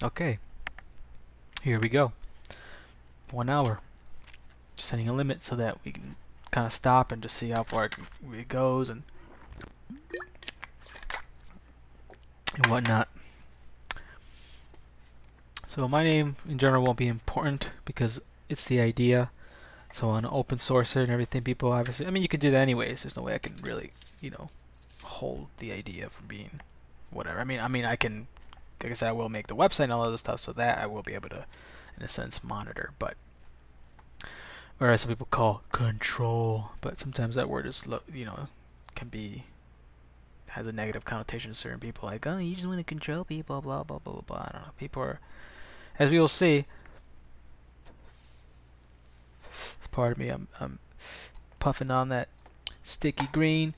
Okay, here we go. 1 hour. Setting a limit so that we can kind of stop and just see how far it goes and whatnot. So my name in general won't be important because it's the idea. So on open source and everything, people obviously, I mean, you can do that anyways. There's no way I can really, hold the idea from being whatever. I can, like I said, I will make the website and all other stuff so that I will be able to, in a sense, monitor. But whereas some people call control, but sometimes that word is, can be has a negative connotation to certain people. Like, oh, you just want to control people, blah blah blah blah blah. I don't know. People are, as we will see. Pardon me, I'm puffing on that sticky green.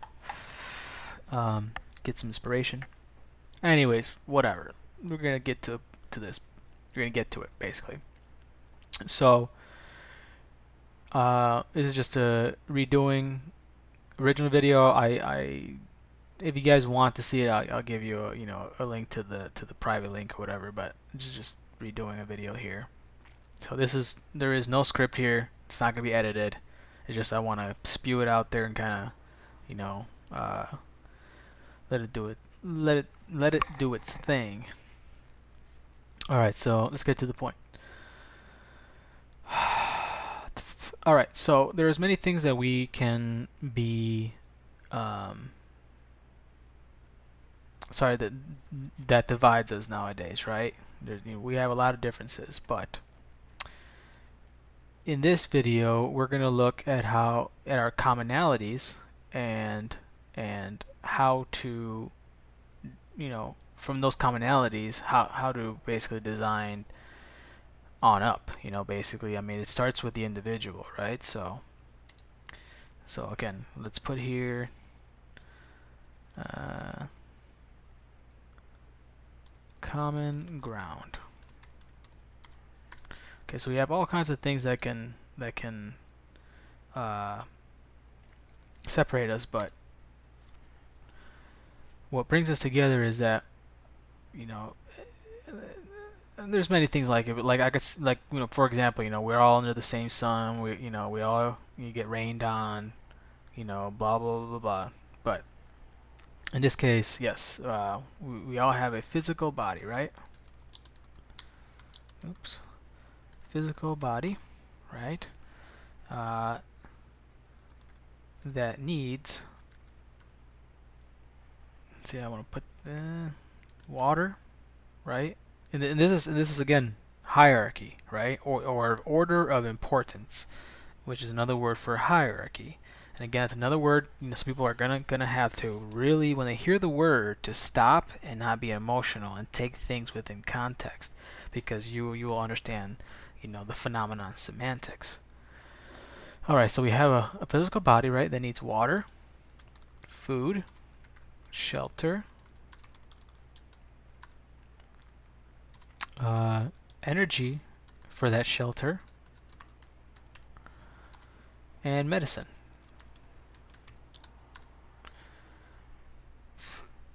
Get some inspiration. Anyways, whatever. We're gonna get to this. We're gonna get to it basically. So this is just a redoing original video. I if you guys want to see it, I'll give you a link to the private link or whatever. But this is just redoing a video here. So there is no script here. It's not gonna be edited. It's just I want to spew it out there and kind of let it do it. Let it do its thing. All right, so let's get to the point. All right, so there's many things that we can be that divides us nowadays, right? We have a lot of differences, but in this video we're going to look at our commonalities and how to from those commonalities how to basically design on up. Basically, I mean, it starts with the individual, right? So again, let's put here common ground. Okay, so we have all kinds of things that can separate us, but what brings us together is that there's many things like it, but like I could for example, we're all under the same sun. We all get rained on, blah blah blah blah. But in this case, yes, we all have a physical body, right? Oops. Physical body, right? That needs. Let's see, I want to put water, right? And this is again hierarchy, right? Or order of importance, which is another word for hierarchy. And again, it's another word. Some people are gonna have to really, when they hear the word, to stop and not be emotional and take things within context, because you will understand, the phenomenon semantics. All right, so we have a physical body, right, that needs water, food, shelter, energy for that shelter, and medicine.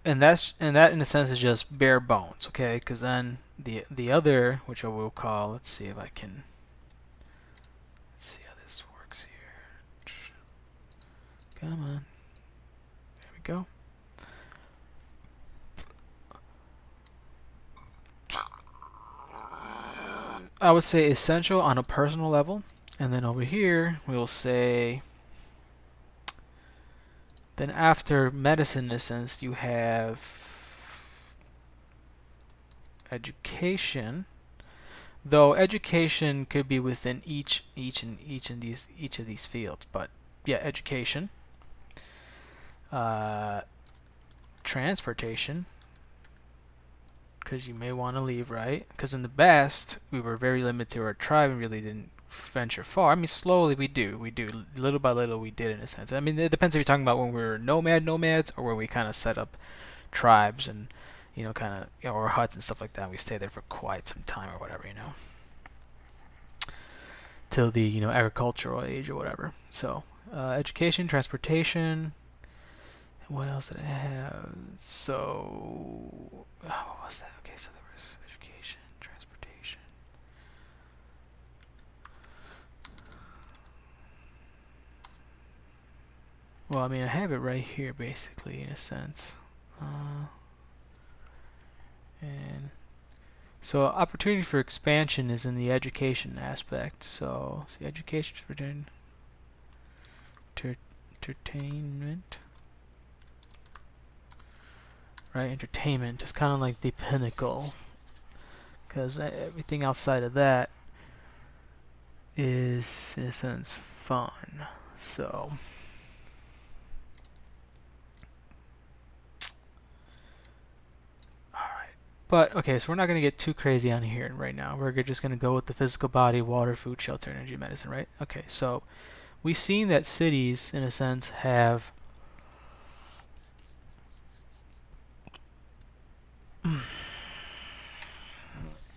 And that in a sense is just bare bones, okay? Because then the other, which I will call, let's see if I can. Let's see how this works here. Come on. There we go. I would say essential on a personal level, and then over here we will say. Then after medicine, in a sense, you have education. Though education could be within each of these fields, but yeah, education, transportation, because you may want to leave, right? Because in the past we were very limited to our tribe and really didn't venture far. I mean, slowly we do little by little we did, in a sense. I mean, it depends if you're talking about when we were nomads or when we kind of set up tribes and or huts and stuff like that. We stayed there for quite some time or whatever, till the agricultural age or whatever. So education, transportation. What else did I have? So what was that? Okay, so there was education, Well, I mean, I have it right here, basically, in a sense. And so opportunity for expansion is in the education aspect. So, see, education for entertainment, right? Entertainment is kind of like the pinnacle, because everything outside of that is, in a sense, fun. So, alright. But, okay, so we're not going to get too crazy on here right now. We're just going to go with the physical body, water, food, shelter, energy, medicine, right? Okay, so we've seen that cities, in a sense, have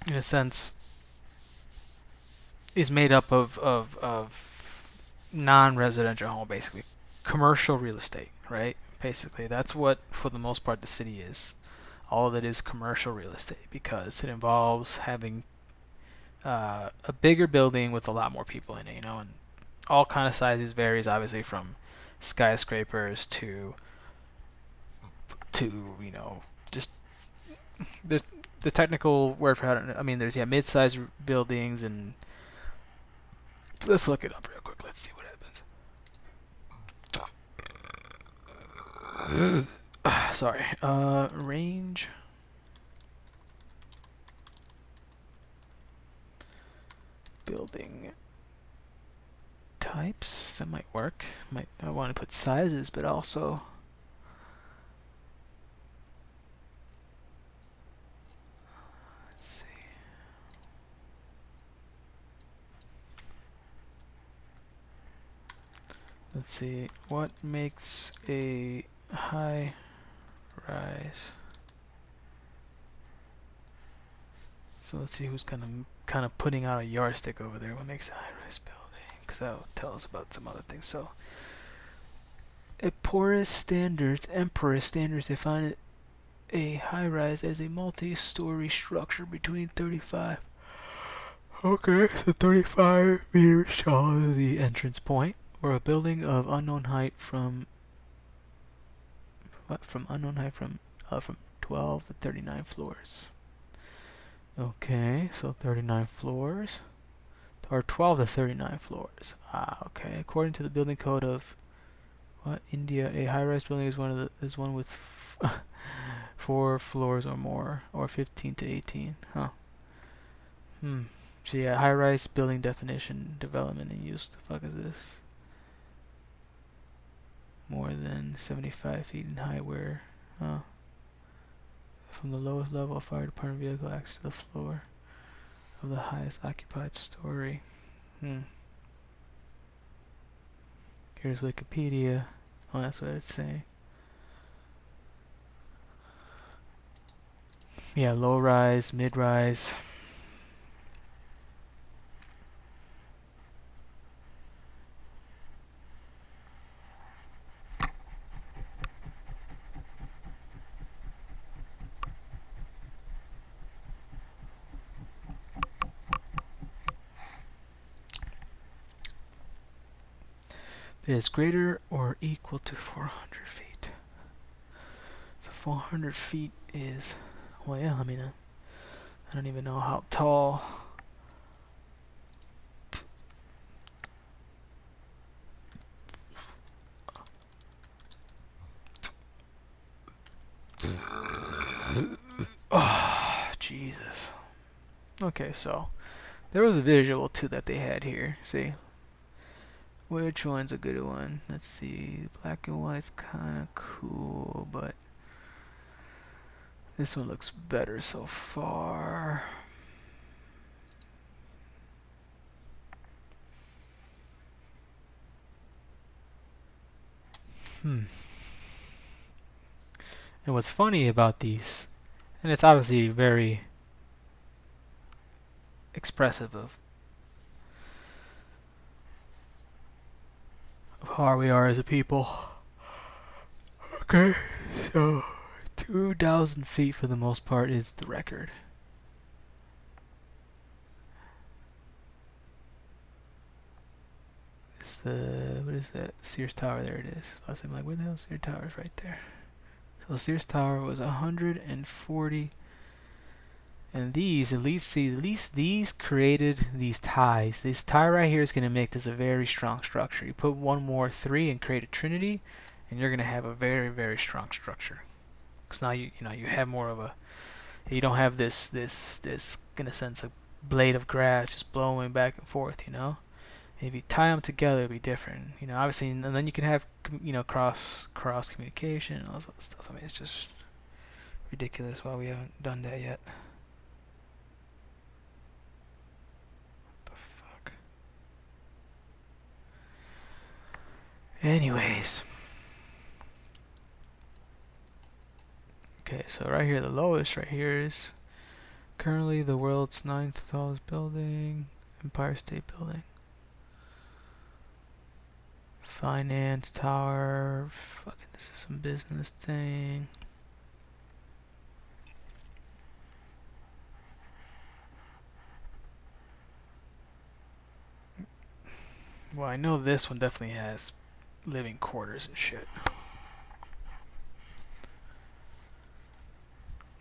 in a sense, is made up of non-residential home, basically commercial real estate, right? Basically, that's what, for the most part, the city is. All of it is commercial real estate because it involves having a bigger building with a lot more people in it, and all kind of sizes varies, obviously, from skyscrapers to just there's the technical word for how to, I mean, there's mid-sized buildings, and let's look it up real quick. Let's see what happens. Sorry. Range. Building types. That might work. I want to put sizes, but also let's see. Let's see. What makes a high rise? So let's see who's kind of putting out a yardstick over there. What makes a high-rise building? Because that'll tell us about some other things. So, Emperor's standards define a high-rise as a multi-story structure between 35. Okay, so 35 meters tall is the entrance point, or a building of unknown height from 12 to 39 floors. Okay, so 39 floors, or 12 to 39 floors. Okay. According to the building code of India, a high-rise building is one with 4 floors or more, or 15 to 18. Huh. So yeah, high-rise building definition, development, and use. The fuck is this? More than 75 feet in height, where from the lowest level, a fire department vehicle acts to the floor of the highest occupied story. Here's Wikipedia. Oh, that's what it's saying. Yeah, low rise, mid rise. That is greater or equal to 400 feet. So 400 feet is, well, yeah, I mean, I don't even know how tall. Oh, Jesus. Okay, so there was a visual too that they had here. See? Which one's a good one? Let's see. Black and white's kind of cool, but this one looks better so far. And what's funny about these, and it's obviously very expressive of how we are as a people. Okay, so 2,000 feet for the most part is the record. It's the, what is that? Sears Tower, there it is. I was like, where the hell is Sears Tower? Is right there. So Sears Tower was 140, and these, at least these created these ties. This tie right here is going to make this a very strong structure. You put one more 3 and create a trinity, and you're going to have a very, very strong structure. Because now you know you have more of a, you don't have this in a sense a blade of grass just blowing back and forth, you know. And if you tie them together, it'll be different, you know. Obviously, and then you can have cross communication and all this other stuff. I mean, it's just ridiculous why we haven't done that yet. What the fuck? Anyways. Okay, so right here, the lowest right here is currently the world's 9th tallest building, Empire State Building. Finance Tower, fucking this is some business thing. Well, I know this one definitely has living quarters and shit.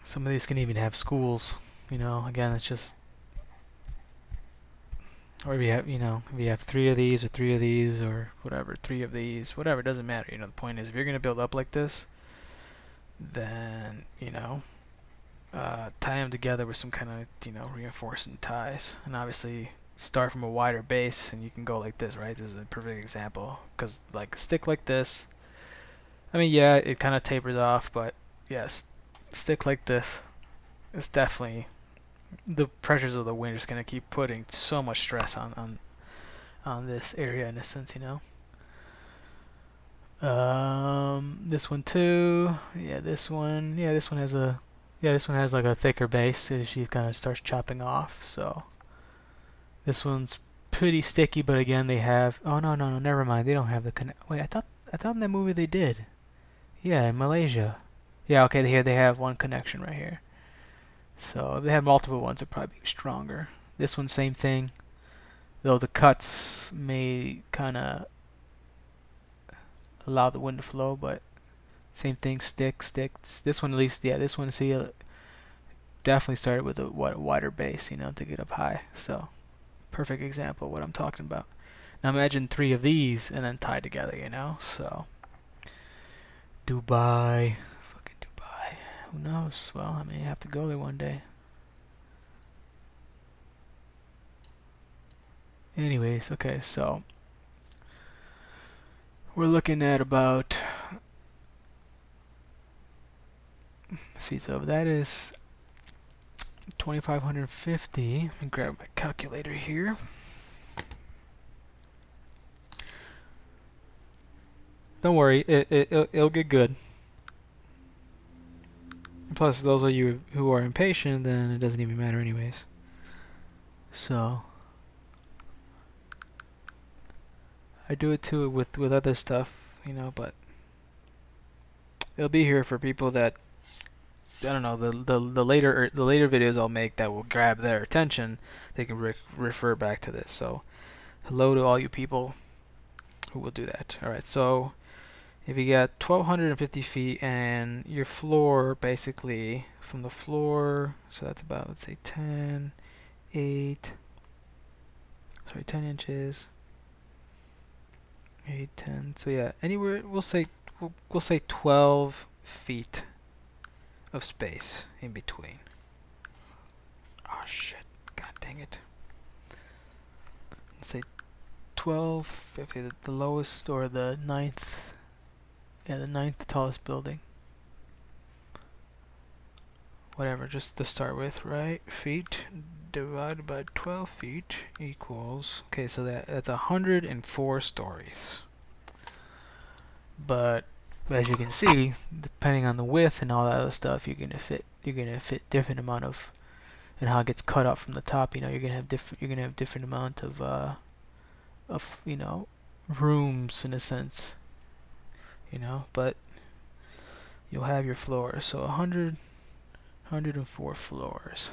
Some of these can even have schools, you know. Again, it's just, or if you have, if you have 3 of these or 3 of these or whatever, 3 of these, whatever, it doesn't matter. You know, the point is, if you're gonna build up like this, then tie them together with some kind of reinforcing ties, and obviously start from a wider base, and you can go like this, right? This is a perfect example, because like a stick like this, I mean, yeah, it kind of tapers off, but yes, stick like this is definitely, the pressures of the wind are just gonna keep putting so much stress on this area in a sense, you know. This one too. Yeah, this one. Yeah, this one has a. Yeah, this one has like a thicker base, so she kind of starts chopping off. So this one's pretty sticky, but again, they have. Oh no, never mind. They don't have the connect. Wait, I thought in that movie they did. Yeah, in Malaysia. Yeah, okay. Here they have one connection right here. So if they had multiple ones, it'd probably be stronger. This one, same thing. Though the cuts may kind of allow the wind to flow, but same thing, stick. This one at least, yeah, this one, see, definitely started with a wider base, to get up high. So, perfect example of what I'm talking about. Now imagine 3 of these and then tied together, So, Dubai, fucking Dubai. Who knows? Well, I may have to go there one day. Anyways, okay, so we're looking at about, see, so that is 2,550. Let me grab my calculator here. Don't worry, it'll get good. And plus, those of you who are impatient, then it doesn't even matter anyways. So I do it too with other stuff, but it'll be here for people that, I don't know, the later videos I'll make that will grab their attention. They can refer back to this. So hello to all you people who will do that. All right, so if you got 1,250 feet and your floor, basically from the floor, so that's about, let's say 10 inches, 8, 10. So yeah, anywhere, we'll say 12 feet of space in between. Oh shit, god dang it. Let's say 12, okay, the lowest, or the 9th, yeah, the 9th tallest building. Whatever, just to start with, right? Feet divided by 12 feet equals, okay, so that's 104 stories. But as you can see, depending on the width and all that other stuff, you're gonna fit different amount of, and how it gets cut up from the top. You're gonna have different amount of rooms in a sense. But you'll have your floors. So 104 floors.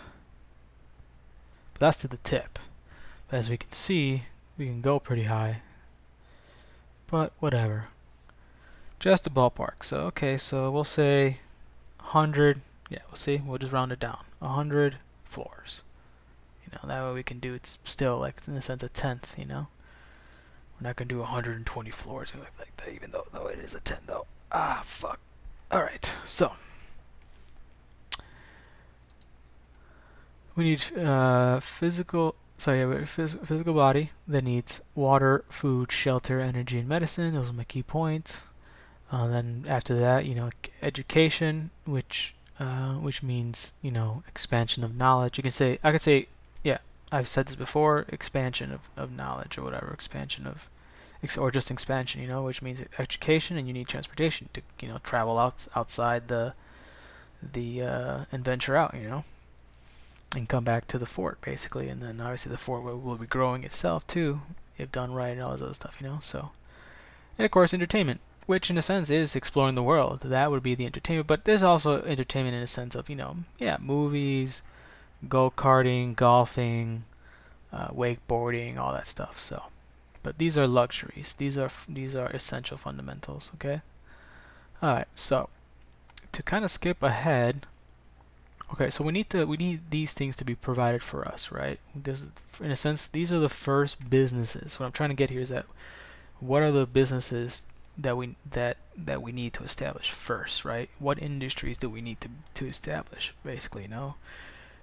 But that's to the tip. But as we can see, we can go pretty high. but whatever. Just a ballpark. So okay, so we'll say 100. Yeah, we'll see. We'll just round it down. 100 floors. You know, that way we can do it's still like in a sense a tenth. You know, we're not gonna do 120 floors like that, even though it is a tenth though. Ah, fuck. All right, so we need physical. Sorry, yeah, physical body that needs water, food, shelter, energy, and medicine. Those are my key points. Then after that, you know, education, which means, you know, expansion of knowledge. You can say, I could say, yeah, I've said this before, expansion of knowledge or whatever, expansion of, or just expansion, you know, which means education, and you need transportation to, you know, travel outside the and venture out, you know, and come back to the fort basically, and then obviously the fort will be growing itself too, if done right and all this other stuff, you know. So, and of course entertainment, which in a sense is exploring the world. That would be the entertainment, but there's also entertainment in a sense of, you know, yeah, movies, go-karting, golfing, wakeboarding, all that stuff. So, but these are luxuries. These are essential fundamentals. Okay. All right. So, to kind of skip ahead. Okay, so we need these things to be provided for us, right? This, in a sense, these are the first businesses. What I'm trying to get here is that what are the businesses that we need to establish first, right? What industries do we need to establish, basically, you know?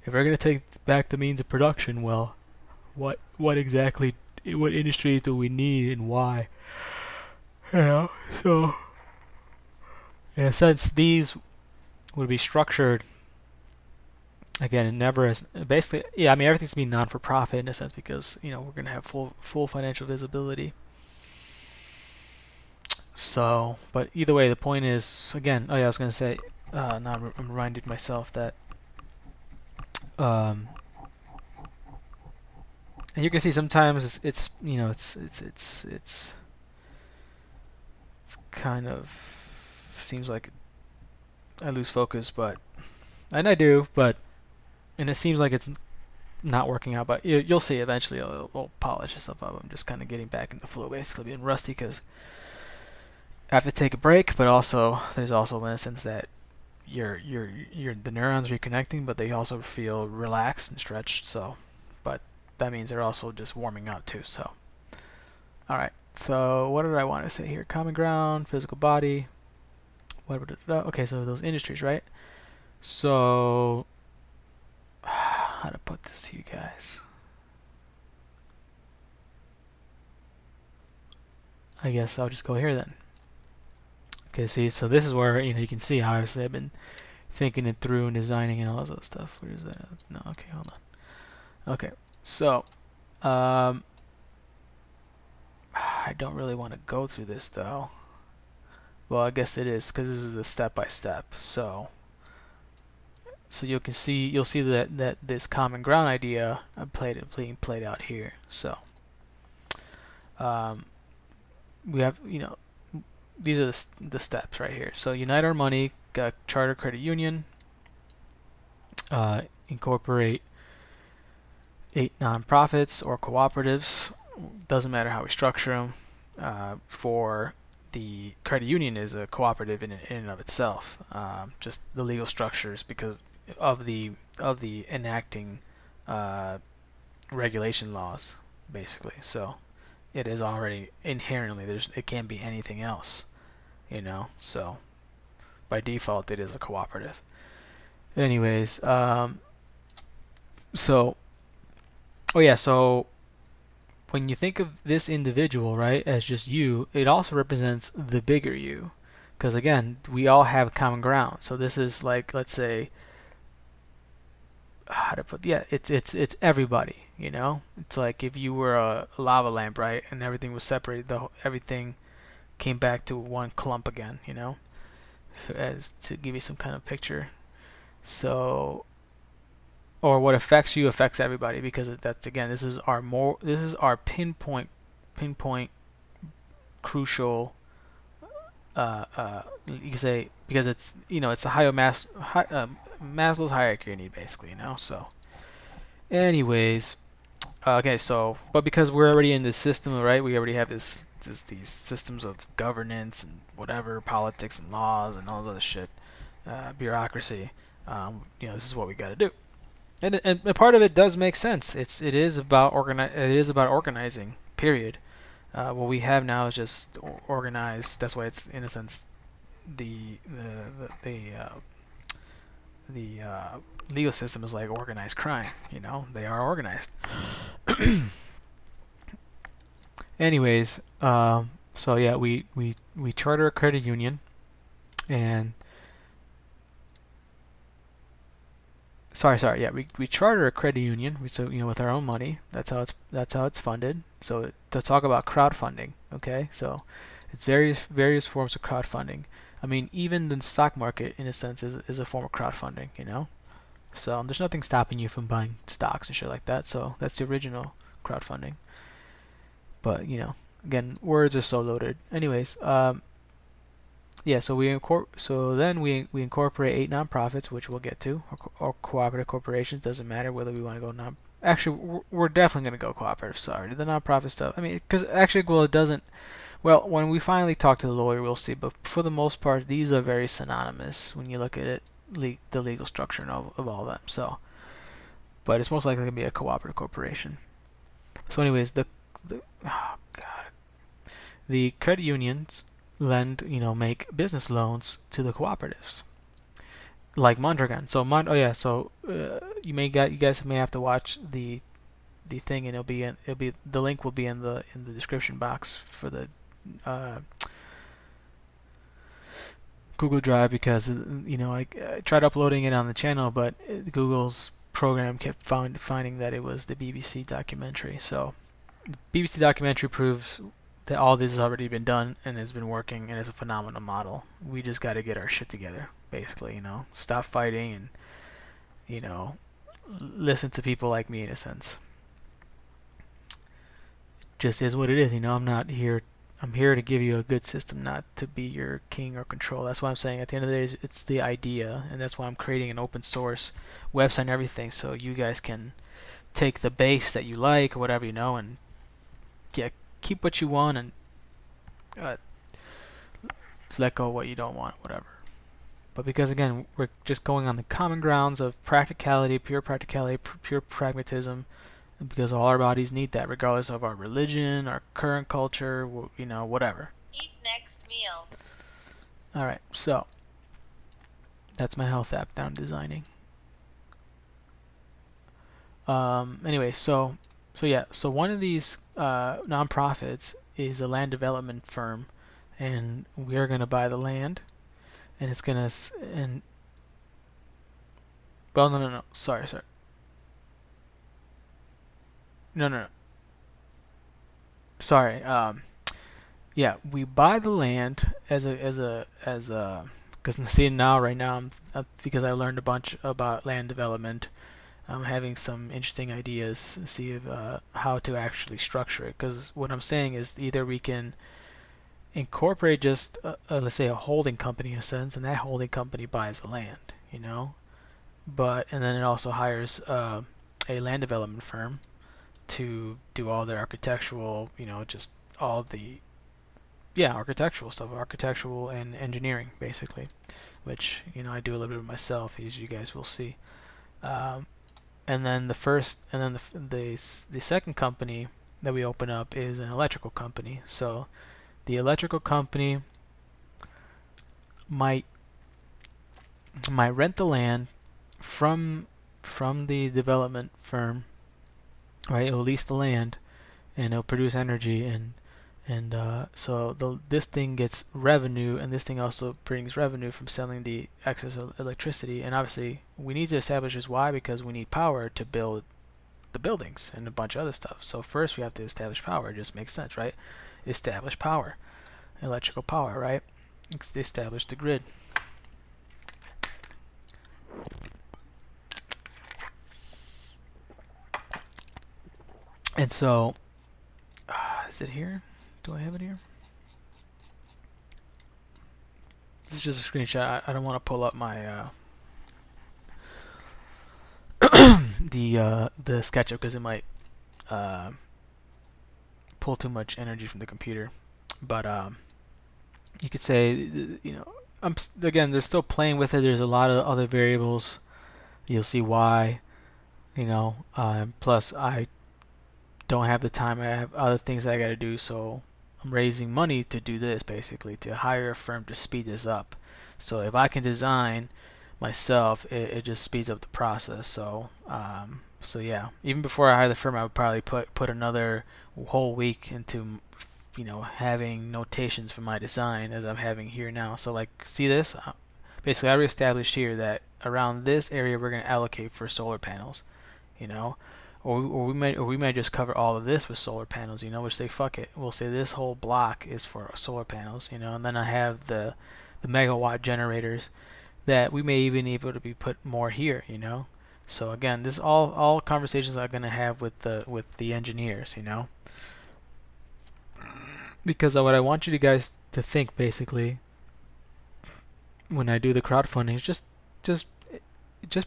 If we're gonna take back the means of production, well, what exactly, what industries do we need and why? You know, so in a sense, these would be structured again, never as basically, yeah. I mean, everything's gonna be non-for-profit in a sense because, you know, we're gonna have full financial visibility. So, but either way, the point is, again, oh yeah, I was gonna say, now I'm reminded myself that, and you can see sometimes it's you know it's kind of seems like I lose focus, and I do, and it seems like it's not working out, but you'll see eventually it'll polish itself up. I'm just kind of getting back in the flow, basically being rusty because I have to take a break, but also there's also in a sense that the neurons reconnecting, but they also feel relaxed and stretched. So, but that means they're also just warming up too. So, all right. So what did I want to say here? Common ground, physical body. Okay, so those industries, right? So, how to put this to you guys? I guess I'll just go here then. Okay, see, so this is where, you know, you can see how obviously I've been thinking it through and designing and all this other stuff. Where is that? No, okay, hold on. Okay, so I don't really want to go through this though. Well, I guess it is because this is the step-by-step. So you'll see that this common ground idea being played out here. So we have, you know, these are the steps right here. So unite our money, charter credit union, incorporate 8 nonprofits or cooperatives. Doesn't matter how we structure them. For the credit union is a cooperative in and of itself. Just the legal structures because of the enacting regulation laws, basically. So it is already inherently it can't be anything else, you know. So by default, it is a cooperative. Anyways, so oh yeah, so when you think of this individual, right, as just you, it also represents the bigger you, because again, we all have common ground. So this is like, let's say, how to put, yeah, it's everybody, you know. It's like if you were a lava lamp, right, and everything was separated, everything came back to one clump again, you know, as to give you some kind of picture. So, or what affects you affects everybody, because that's, again, this is our pinpoint crucial, you can say, because it's, you know, it's a Maslow's hierarchy you need, basically, you know. So anyways, okay, so but because we're already in this system, right, we already have this these systems of governance and whatever, politics and laws and all this other shit, bureaucracy. This is what we got to do. And part of it does make sense. It is about organizing. Period. What we have now is just organized. That's why it's in a sense the legal system is like organized crime. They are organized. Anyways, so yeah, we charter a credit union, and yeah, we charter a credit union. With our own money. That's how it's funded. So to talk about crowdfunding, okay? So it's various forms of crowdfunding. I mean, even the stock market, in a sense, is a form of crowdfunding. So there's nothing stopping you from buying stocks and shit like that. So that's the original crowdfunding. But again, words are so loaded. Anyways, yeah. So we incorporate 8 nonprofits, which we'll get to, or cooperative corporations. Doesn't matter whether we want to go non. Actually, we're definitely going to go cooperative. Sorry, the nonprofit stuff. I mean, because actually, well, it doesn't. Well, when we finally talk to the lawyer, we'll see. But for the most part, these are very synonymous when you look at it, the legal structure of all of them. So, but it's most likely going to be a cooperative corporation. So, anyways, oh god, the credit unions make business loans to the cooperatives, like Mondragon. So you guys may have to watch the thing, and the link will be in the description box for the Google Drive, because I tried uploading it on the channel, but Google's program kept finding that it was the BBC documentary. So the BBC documentary proves that all this has already been done and has been working and is a phenomenal model. We just got to get our shit together, basically. Stop fighting and listen to people like me, in a sense. Just is what it is. I'm here to give you a good system, not to be your king or control. That's why I'm saying at the end of the day, it's the idea, and that's why I'm creating an open source website and everything, so you guys can take the base that you like or whatever, and keep what you want, and let go of what you don't want, whatever. But because again, we're just going on the common grounds of practicality, pure pragmatism, because all our bodies need that, regardless of our religion, our current culture, whatever. Eat next meal. Alright, so that's my health app that I'm designing. Anyway, so one of these nonprofits is a land development firm, and we're gonna buy the land, and it's gonna no, sorry. No. Sorry. Yeah, we buy the land as a because right now because I learned a bunch about land development. I'm having some interesting ideas to see how to actually structure it. Because what I'm saying is either we can incorporate just let's say a holding company in a sense, and that holding company buys the land, and then it also hires a land development firm to do all their architectural, just all the architectural stuff, architectural and engineering, basically, which I do a little bit of myself, as you guys will see. And then the second company that we open up is an electrical company. So the electrical company might rent the land from the development firm. Right, it'll lease the land, and it'll produce energy, and so this thing gets revenue, and this thing also brings revenue from selling the excess electricity. And obviously, we need to establish this. Why? Because we need power to build the buildings and a bunch of other stuff. So first, we have to establish power. It just makes sense, right? Establish power, electrical power, right? Establish the grid. And so, is it here? Do I have it here? This is just a screenshot. I don't want to pull up my the SketchUp, because it might pull too much energy from the computer. But you could say, again, they're still playing with it. There's a lot of other variables. You'll see why. Plus I don't have the time. I have other things I got to do, so I'm raising money to do this, basically to hire a firm to speed this up. So if I can design myself, it just speeds up the process. So yeah, even before I hire the firm, I would probably put another whole week into having notations for my design as I'm having here now. So like, see this? Basically, I reestablished here that around this area we're going to allocate for solar panels, you know, or we might just cover all of this with solar panels, which say fuck it. We'll say this whole block is for solar panels, and then I have the megawatt generators that we may even able to be put more here. So again, this all conversations I'm gonna have with the engineers. Because what I want you guys to think basically when I do the crowdfunding is just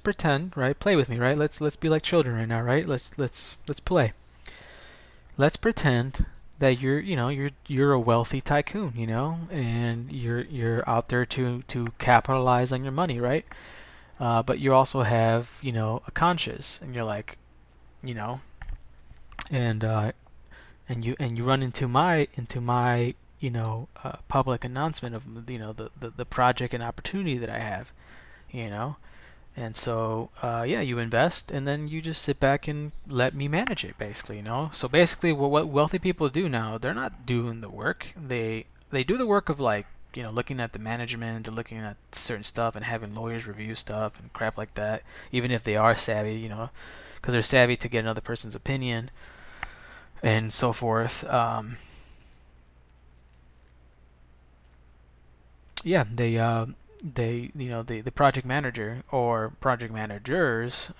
pretend, right? Play with me, right? Let's be like children right now, right? Let's play. Let's pretend that you're a wealthy tycoon, and you're out there to capitalize on your money, right? But you also have a conscience, and you're like, you know, and you run into my public announcement of the project and opportunity that I have, you know. And so, yeah, you invest, and then you just sit back and let me manage it, basically. So basically, what wealthy people do now, they're not doing the work. They do the work of like, looking at the management and looking at certain stuff and having lawyers review stuff and crap like that. Even if they are savvy, because they're savvy to get another person's opinion and so forth. Yeah, the project manager or project managers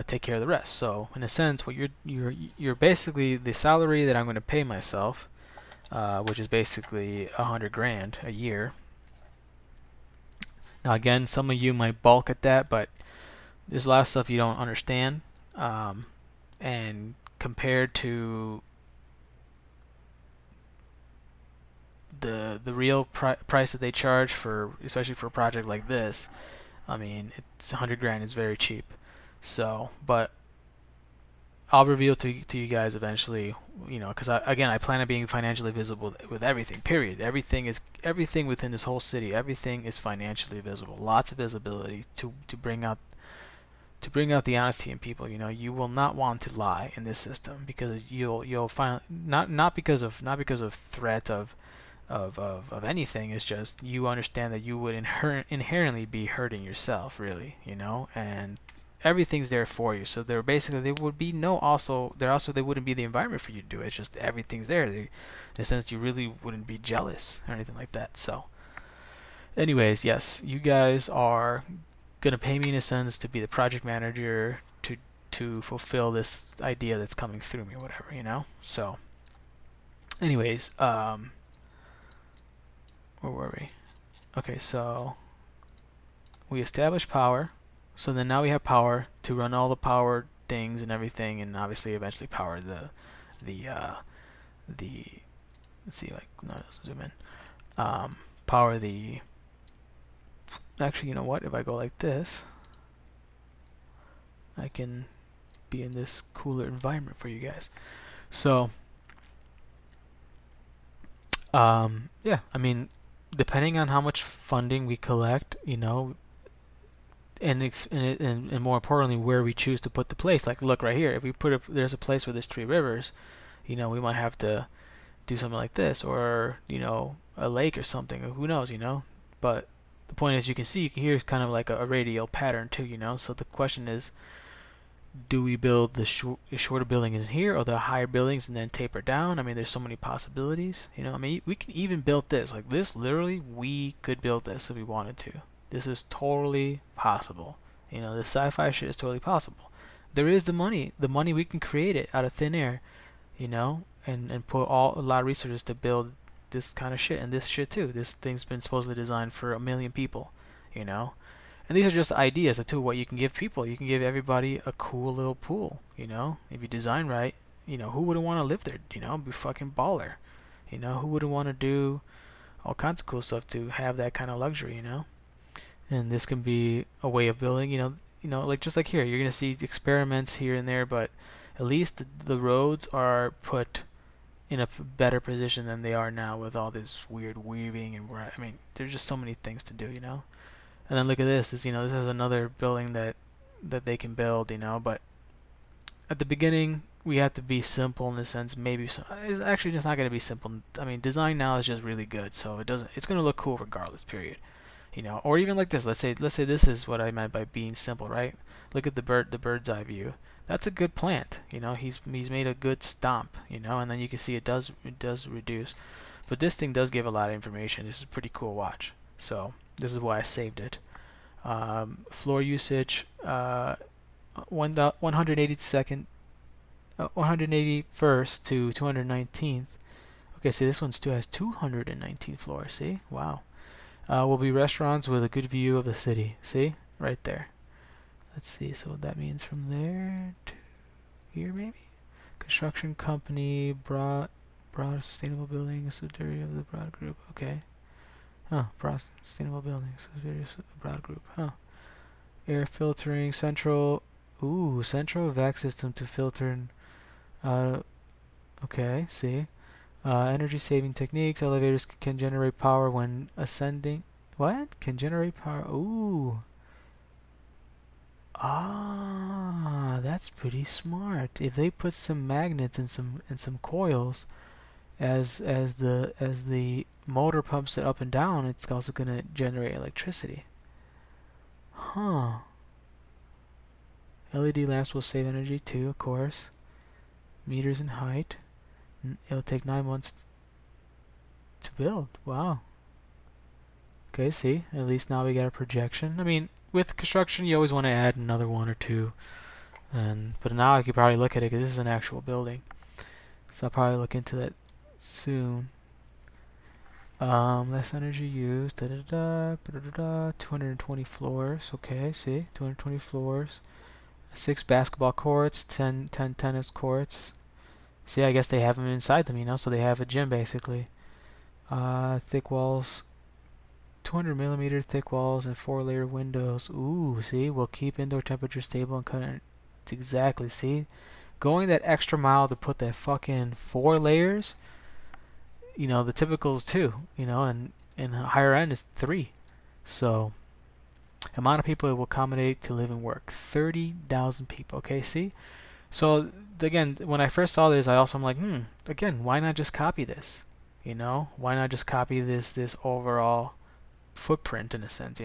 take care of the rest. So in a sense, what you're basically the salary that I'm going to pay myself, which is basically 100 grand a year. Now again, some of you might balk at that, but there's a lot of stuff you don't understand, and compared to the real price that they charge for, especially for a project like this, I mean, it's 100 grand is very cheap. So, but I'll reveal to you guys eventually, because I plan on being financially visible with everything. Period. Everything within this whole city. Everything is financially visible. Lots of visibility to bring out the honesty in people. You will not want to lie in this system because you'll find not because of threat of anything. It's just you understand that you would inherently be hurting yourself, really, and everything's there for you. So there would be they wouldn't be the environment for you to do it. It's just everything's there. In a sense, you really wouldn't be jealous or anything like that. So, anyways, yes, you guys are gonna pay me in a sense to be the project manager to fulfill this idea that's coming through me, or whatever. So, anyways, where were we? Okay, so we established power. So then now we have power to run all the power things and everything, and obviously eventually power the let's see, like, no, let's zoom in. Power the, actually, you know what? If I go like this, I can be in this cooler environment for you guys. So, yeah, I mean, depending on how much funding we collect, and more importantly, where we choose to put the place. Like, look right here. If we there's a place where there's 3 rivers, we might have to do something like this, or a lake or something. Who knows, But the point is, you can see here is kind of like a radial pattern too, So the question is, do we build the shorter buildings here or the higher buildings and then taper down? I mean, there's so many possibilities. I mean, we can even build this. Like this, literally, we could build this if we wanted to. This is totally possible. The sci-fi shit is totally possible. There is the money. The money, we can create it out of thin air, and put a lot of resources to build this kind of shit, and this shit too. This thing's been supposedly designed for 1 million people, And these are just ideas too. What you can give people. You can give everybody a cool little pool, If you design right, who wouldn't want to live there? Be fucking baller. Who wouldn't want to do all kinds of cool stuff to have that kind of luxury? And this can be a way of building. Like just like here, you're gonna see experiments here and there, but at least the roads are put in a better position than they are now with all this weird weaving and there's just so many things to do. And then look at this. This is another building that they can build. But at the beginning we have to be simple in a sense. Maybe it's actually just not going to be simple. Design now is just really good, so it's going to look cool regardless. Period. Or even like this. Let's say this is what I meant by being simple, right? Look at the bird's eye view. That's a good plant. He's made a good stomp. And then you can see it does reduce. But this thing does give a lot of information. This is a pretty cool watch. So this is why I saved it. Floor usage, 182nd, 181st to 219th. Okay, see this one still has 219th floor. See, wow. Will be restaurants with a good view of the city. See, right there. Let's see. So what that means from there to here, maybe. Construction company, broad sustainable building, a subsidiary of the broad group. Okay. Broad sustainable buildings, broad group. Air filtering, central vac system to filter. Okay, see. Energy saving techniques. Elevators can generate power when ascending. What? Can generate power? Ooh. That's pretty smart. If they put some magnets and some coils, as the motor pumps it up and down, it's also going to generate electricity. LED lamps will save energy too, of course. Meters in height. It'll take 9 months to build. Wow. Okay, see, at least now we got a projection. With construction, you always want to add another one or two. But now I could probably look at it because this is an actual building. So I'll probably look into that soon. Less energy used. 220 floors. Okay, see, 220 floors. 6 basketball courts. 10 tennis courts. See, I guess they have them inside them, so they have a gym basically. Thick walls. 200 millimeter thick walls and 4-layer windows. Ooh, see, we'll keep indoor temperature stable and cut it. Exactly, see, going that extra mile to put that fucking 4 layers. The typical is 2, and higher end is 3. So, amount of people it will accommodate to live and work. 30,000 people. Okay, see. So again, when I first saw this, I also am like, again, why not just copy this? Why not just copy this overall footprint in a sense,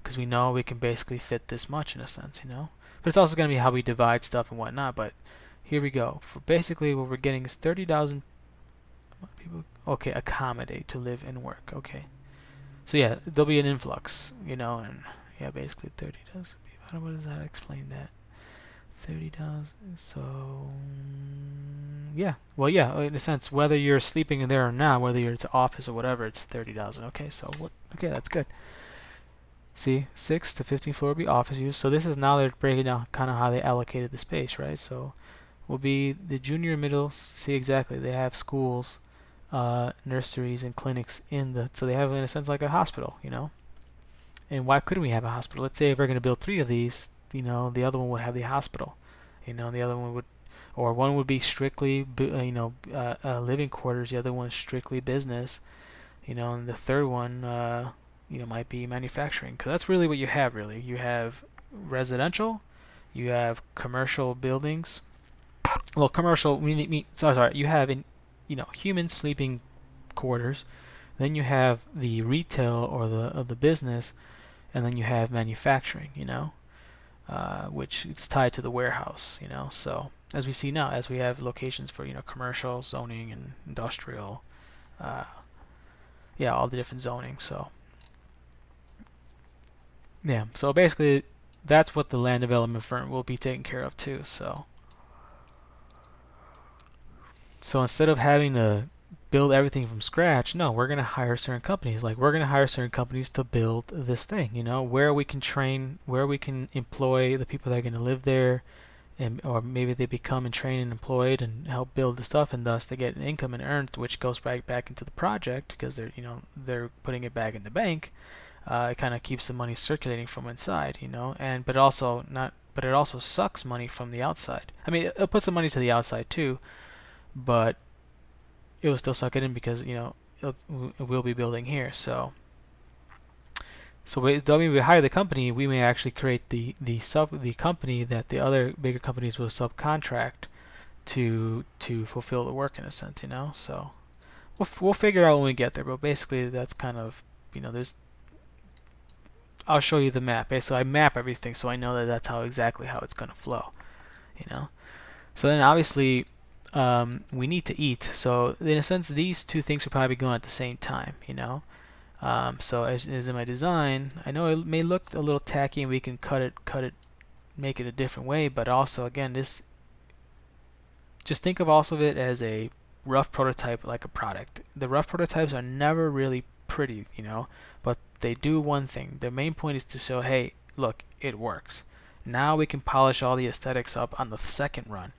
because we know we can basically fit this much in a sense, but it's also going to be how we divide stuff and whatnot. But here we go. For basically what we're getting is 30,000 people. Okay, accommodate to live and work. Okay, so yeah, there'll be an influx, and yeah, basically 30,000 people. What does that explain that? 30,000. So yeah, well, yeah, in a sense, whether you're sleeping in there or not, whether it's an office or whatever, it's 30,000. Okay, so what? Okay, that's good. See, 6 to 15 floor will be office use. So this is now they're breaking down kind of how they allocated the space, right? So will be the junior middle. See, exactly, they have schools, nurseries, and clinics so they have in a sense like a hospital, And why couldn't we have a hospital? Let's say if we're going to build 3 of these, the other one would have the hospital, the other one would, or one would be strictly, living quarters. The other one is strictly business, and the third one, might be manufacturing. Because that's really what you have. Really, you have residential, you have commercial buildings. Well, commercial. Sorry. You have human sleeping quarters. Then you have the retail or the business, and then you have manufacturing. Which it's tied to the warehouse. So as we see now, as we have locations for commercial zoning and industrial, all the different zoning. So yeah, so basically that's what the land development firm will be taking care of too. So instead of having to build everything from scratch, no, we're going to hire certain companies. Like, we're going to hire certain companies to build this thing, where we can train, where we can employ the people that are going to live there, or maybe they become and train and employed and help build the stuff, and thus they get an income and earned, which goes right back into the project because they're putting it back in the bank. It kind of keeps the money circulating from inside, and but it also sucks money from the outside. I mean, it'll put some money to the outside too, but it will still suck it in because we'll be building here. So though we hire the company, we may actually create the company that the other bigger companies will subcontract to fulfill the work in a sense, So we'll figure out when we get there. But basically, that's kind of there's. I'll show you the map. Basically, I map everything so I know that that's exactly how it's gonna flow, So then obviously we need to eat. So in a sense, these two things will probably be going at the same time, So as in my design, I know it may look a little tacky, and we can cut it, make it a different way. But also, again, just think of also of it as a rough prototype, like a product. The rough prototypes are never really pretty, but they do one thing. Their main point is to show, hey, look, it works. Now we can polish all the aesthetics up on the second run,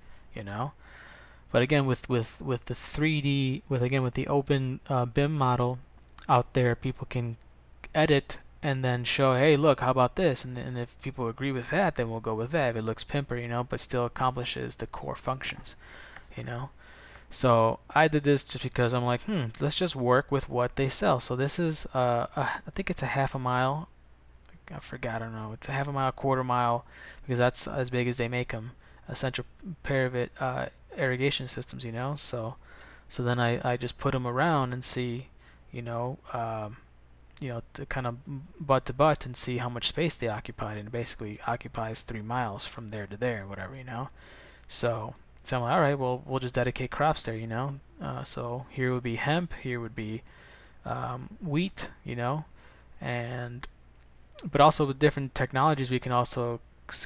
But again, with the 3D, with the open BIM model out there, people can edit and then show, hey, look, how about this? And if people agree with that, then we'll go with that. If it looks pimper, but still accomplishes the core functions, So I did this just because I'm like, let's just work with what they sell. So this is, I think it's a half a mile. I forgot, I don't know. It's a half a mile, quarter mile, because that's as big as they make them. A central pair of it irrigation systems, So then I just put them around and see, to kind of butt to butt and see how much space they occupied, and it basically occupies 3 miles from there to there, whatever, So I'm like, all right, well, we'll just dedicate crops there, So here would be hemp, here would be wheat, and but also with different technologies, we can also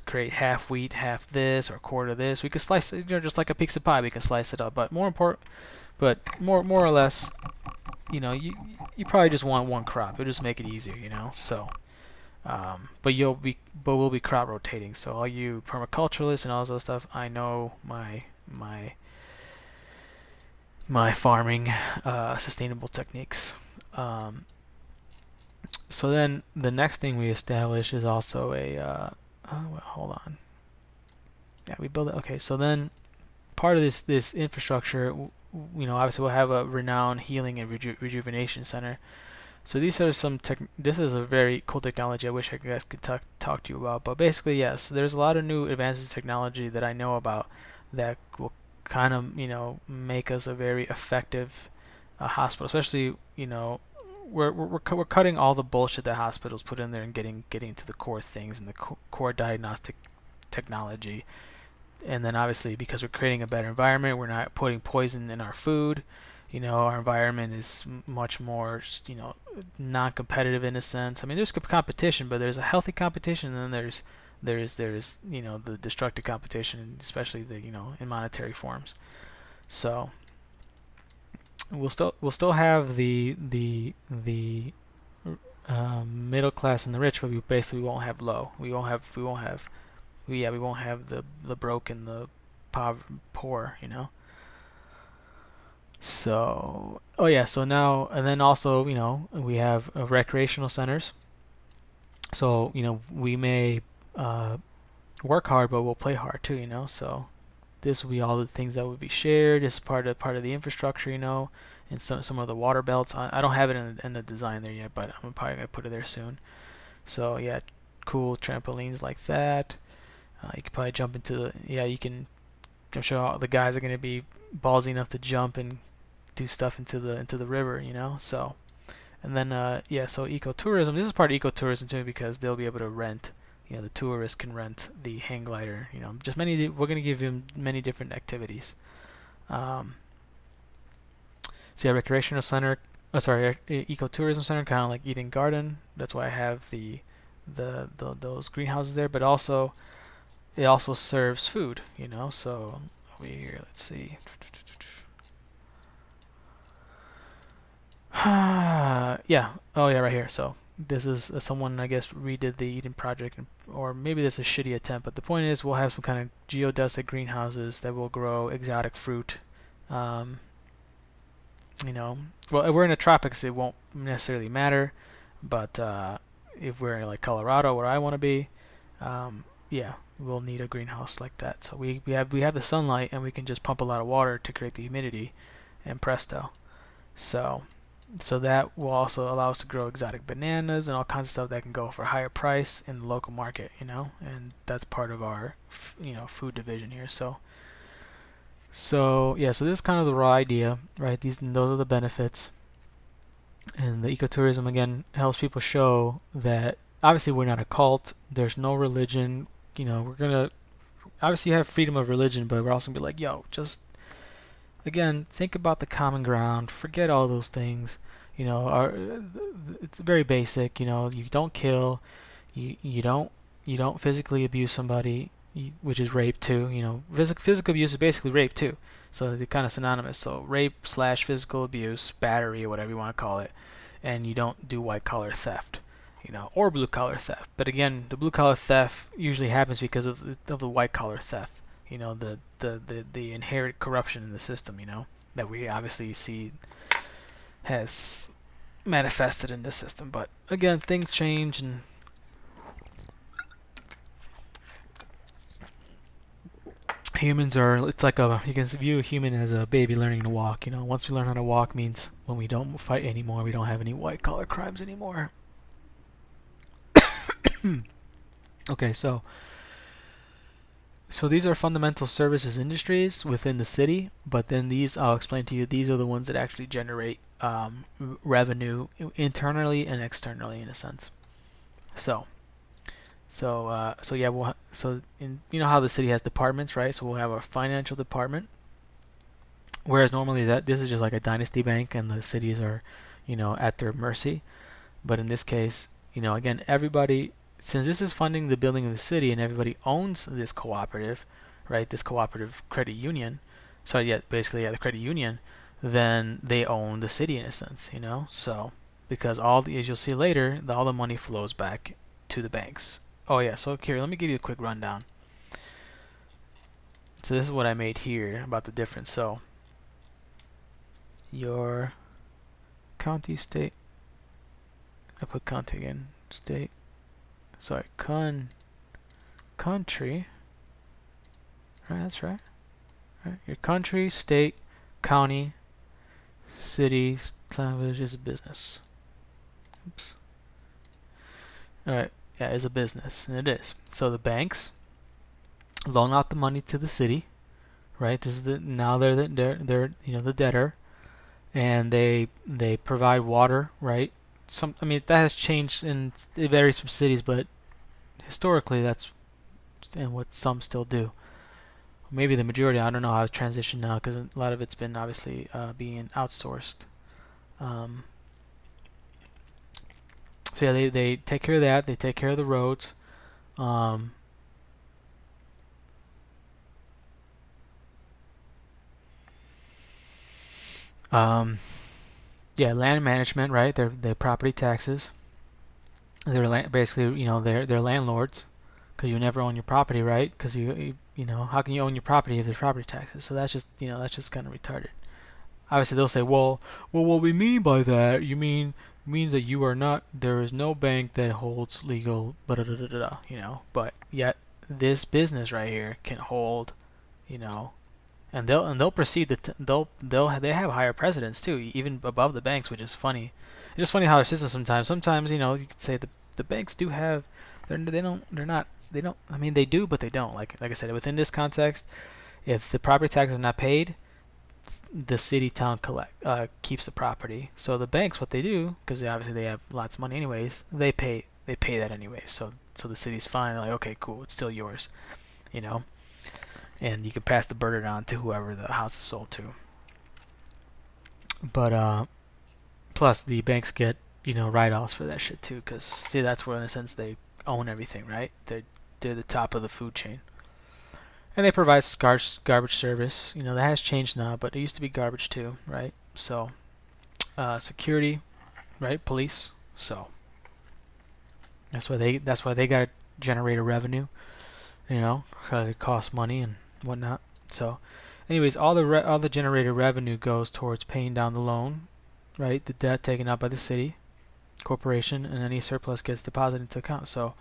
create half wheat, half this, or quarter this. We can slice it, just like a pizza pie. We can slice it up, but more or less, you probably just want one crop. It'll just make it easier, So, but we'll be crop rotating. So all you permaculturalists and all this other stuff, I know my farming sustainable techniques. So then the next thing we establish is also well, hold on. Yeah, we build it. Okay, so then part of this infrastructure, obviously we'll have a renowned healing and rejuvenation center. So these are this is a very cool technology I wish I guys could talk to you about. But basically, yes, there's a lot of new advances in technology that I know about that will kind of, make us a very effective hospital. Especially, we're cutting all the bullshit that hospitals put in there and getting to the core things and the core diagnostic technology. And then obviously, because we're creating a better environment, we're not putting poison in our food. Our environment is much more, non-competitive in a sense. I mean, there's competition, but there's a healthy competition, and then there's the destructive competition, especially in monetary forms. So we'll still have the middle class and the rich, but we basically won't have low. We won't have the broke and the poor. So, oh yeah, so now, and then also, we have recreational centers. So, we may work hard, but we'll play hard too, So this will be all the things that would be shared. This is part of the infrastructure, and some of the water belts. I don't have it in the design there yet, but I'm probably gonna put it there soon. So yeah, cool trampolines like that. You can probably jump into you can. I'm sure all the guys are gonna be ballsy enough to jump and do stuff into the river, So, and then so ecotourism. This is part of ecotourism too, because they'll be able to rent. The tourists can rent the hang glider. Just we're gonna give them many different activities. So yeah, recreational center. Ecotourism center, kind of like Eden Garden. That's why I have those greenhouses there. But also, it also serves food. So over here, let's see. Yeah. Oh yeah, right here. So this is someone, I guess, redid the Eden project, or maybe this is a shitty attempt. But the point is, we'll have some kind of geodesic greenhouses that will grow exotic fruit. Um, well, if we're in the tropics, it won't necessarily matter. But if we're in like Colorado, where I want to be, yeah, we'll need a greenhouse like that. So we have the sunlight, and we can just pump a lot of water to create the humidity, and presto. So that will also allow us to grow exotic bananas and all kinds of stuff that can go for a higher price in the local market, and that's part of our food division here. So yeah, so this is kind of the raw idea, right? Those are the benefits. And the ecotourism again helps people show that obviously we're not a cult. There's no religion. We're gonna obviously have freedom of religion, but we're also gonna be like, yo, just again think about the common ground. Forget all those things. It's very basic. You don't kill. You don't physically abuse somebody, which is rape too. Physical abuse is basically rape too. So they're kind of synonymous. So rape slash physical abuse, battery, or whatever you want to call it, and you don't do white collar theft, or blue collar theft. But again, the blue collar theft usually happens because of the white collar theft. The inherent corruption in the system. That we obviously see has manifested in this system. But again, things change, and humans are, it's like you can view a human as a baby learning to walk. Once we learn how to walk means when we don't fight anymore, we don't have any white collar crimes anymore. Okay, so these are fundamental services industries within the city, but then I'll explain to you, these are the ones that actually generate revenue internally and externally in a sense. So yeah, how the city has departments, right? So we'll have a financial department, whereas normally this is just like a dynasty bank, and the cities are, at their mercy. But in this case, again, everybody, since this is funding the building of the city, and everybody owns this cooperative, right? This cooperative credit union. So yeah, basically, the credit union, then they own the city in a sense, So because as you'll see later, all the money flows back to the banks. Oh yeah, so here, let me give you a quick rundown. So this is what I made here about the difference. So your county, state, I put county again, state, sorry, country, right, that's right. Your country, state, county, city, village is a business. Oops. Alright. Yeah, is a business, and it is. So the banks loan out the money to the city, right? This is now they're the debtor, and they provide water, right? That has changed, and it varies from cities, but historically that's what some still do. Maybe the majority. I don't know how it's transitioned now, because a lot of it's been obviously being outsourced. So yeah, they take care of that. They take care of the roads. Yeah, land management, right? They're property taxes. They're basically, they're landlords, because you never own your property, right? Because how can you own your property if there's property taxes? So that's just kind of retarded. Obviously, they'll say, well, what we mean by that, means that there is no bank that holds legal, but yet this business right here can hold, and they'll proceed they have higher precedence too, even above the banks, which is funny. It's just funny how our system sometimes you could say the banks do have, they don't, they do, but they don't. Like I said, within this context, if the property taxes are not paid, the city town keeps the property. So the banks, what they do, because obviously they have lots of money anyways, they pay that anyways. So the city's fine. They're like, okay, cool, it's still yours, and you can pass the burden on to whoever the house is sold to. But plus the banks get write-offs for that shit too, because see, that's where in a sense they own everything, right? They're the top of the food chain. And they provide garbage service. That has changed now, but it used to be garbage too, right? So, security, right? Police. So, That's why they got to generate a revenue. You know, 'cause it costs money and whatnot. So, anyways, all the generated revenue goes towards paying down the loan, right? The debt taken out by the city, corporation, and any surplus gets deposited into account. So,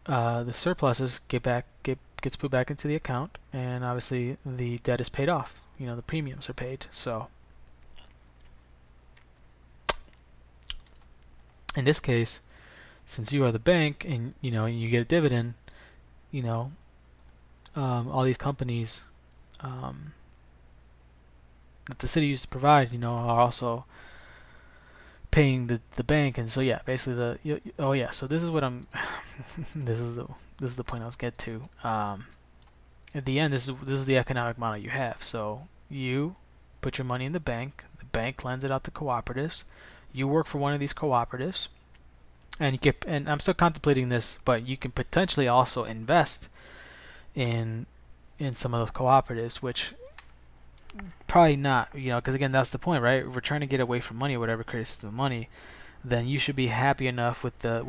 the surpluses gets put back into the account, and obviously the debt is paid off. You know, the premiums are paid. So, in this case, since you are the bank and you know and you get a dividend, you know, all these companies that the city used to provide, you know, are also paying the bank. And so yeah, basically oh yeah, so this is what I'm this is the point I was get to. At the end, this is the economic model you have. So you put your money in the bank lends it out to cooperatives, you work for one of these cooperatives, and I'm still contemplating this, but you can potentially also invest in some of those cooperatives, which probably not, you know, because again, that's the point, right? If we're trying to get away from money, or whatever creates system of money, then you should be happy enough with the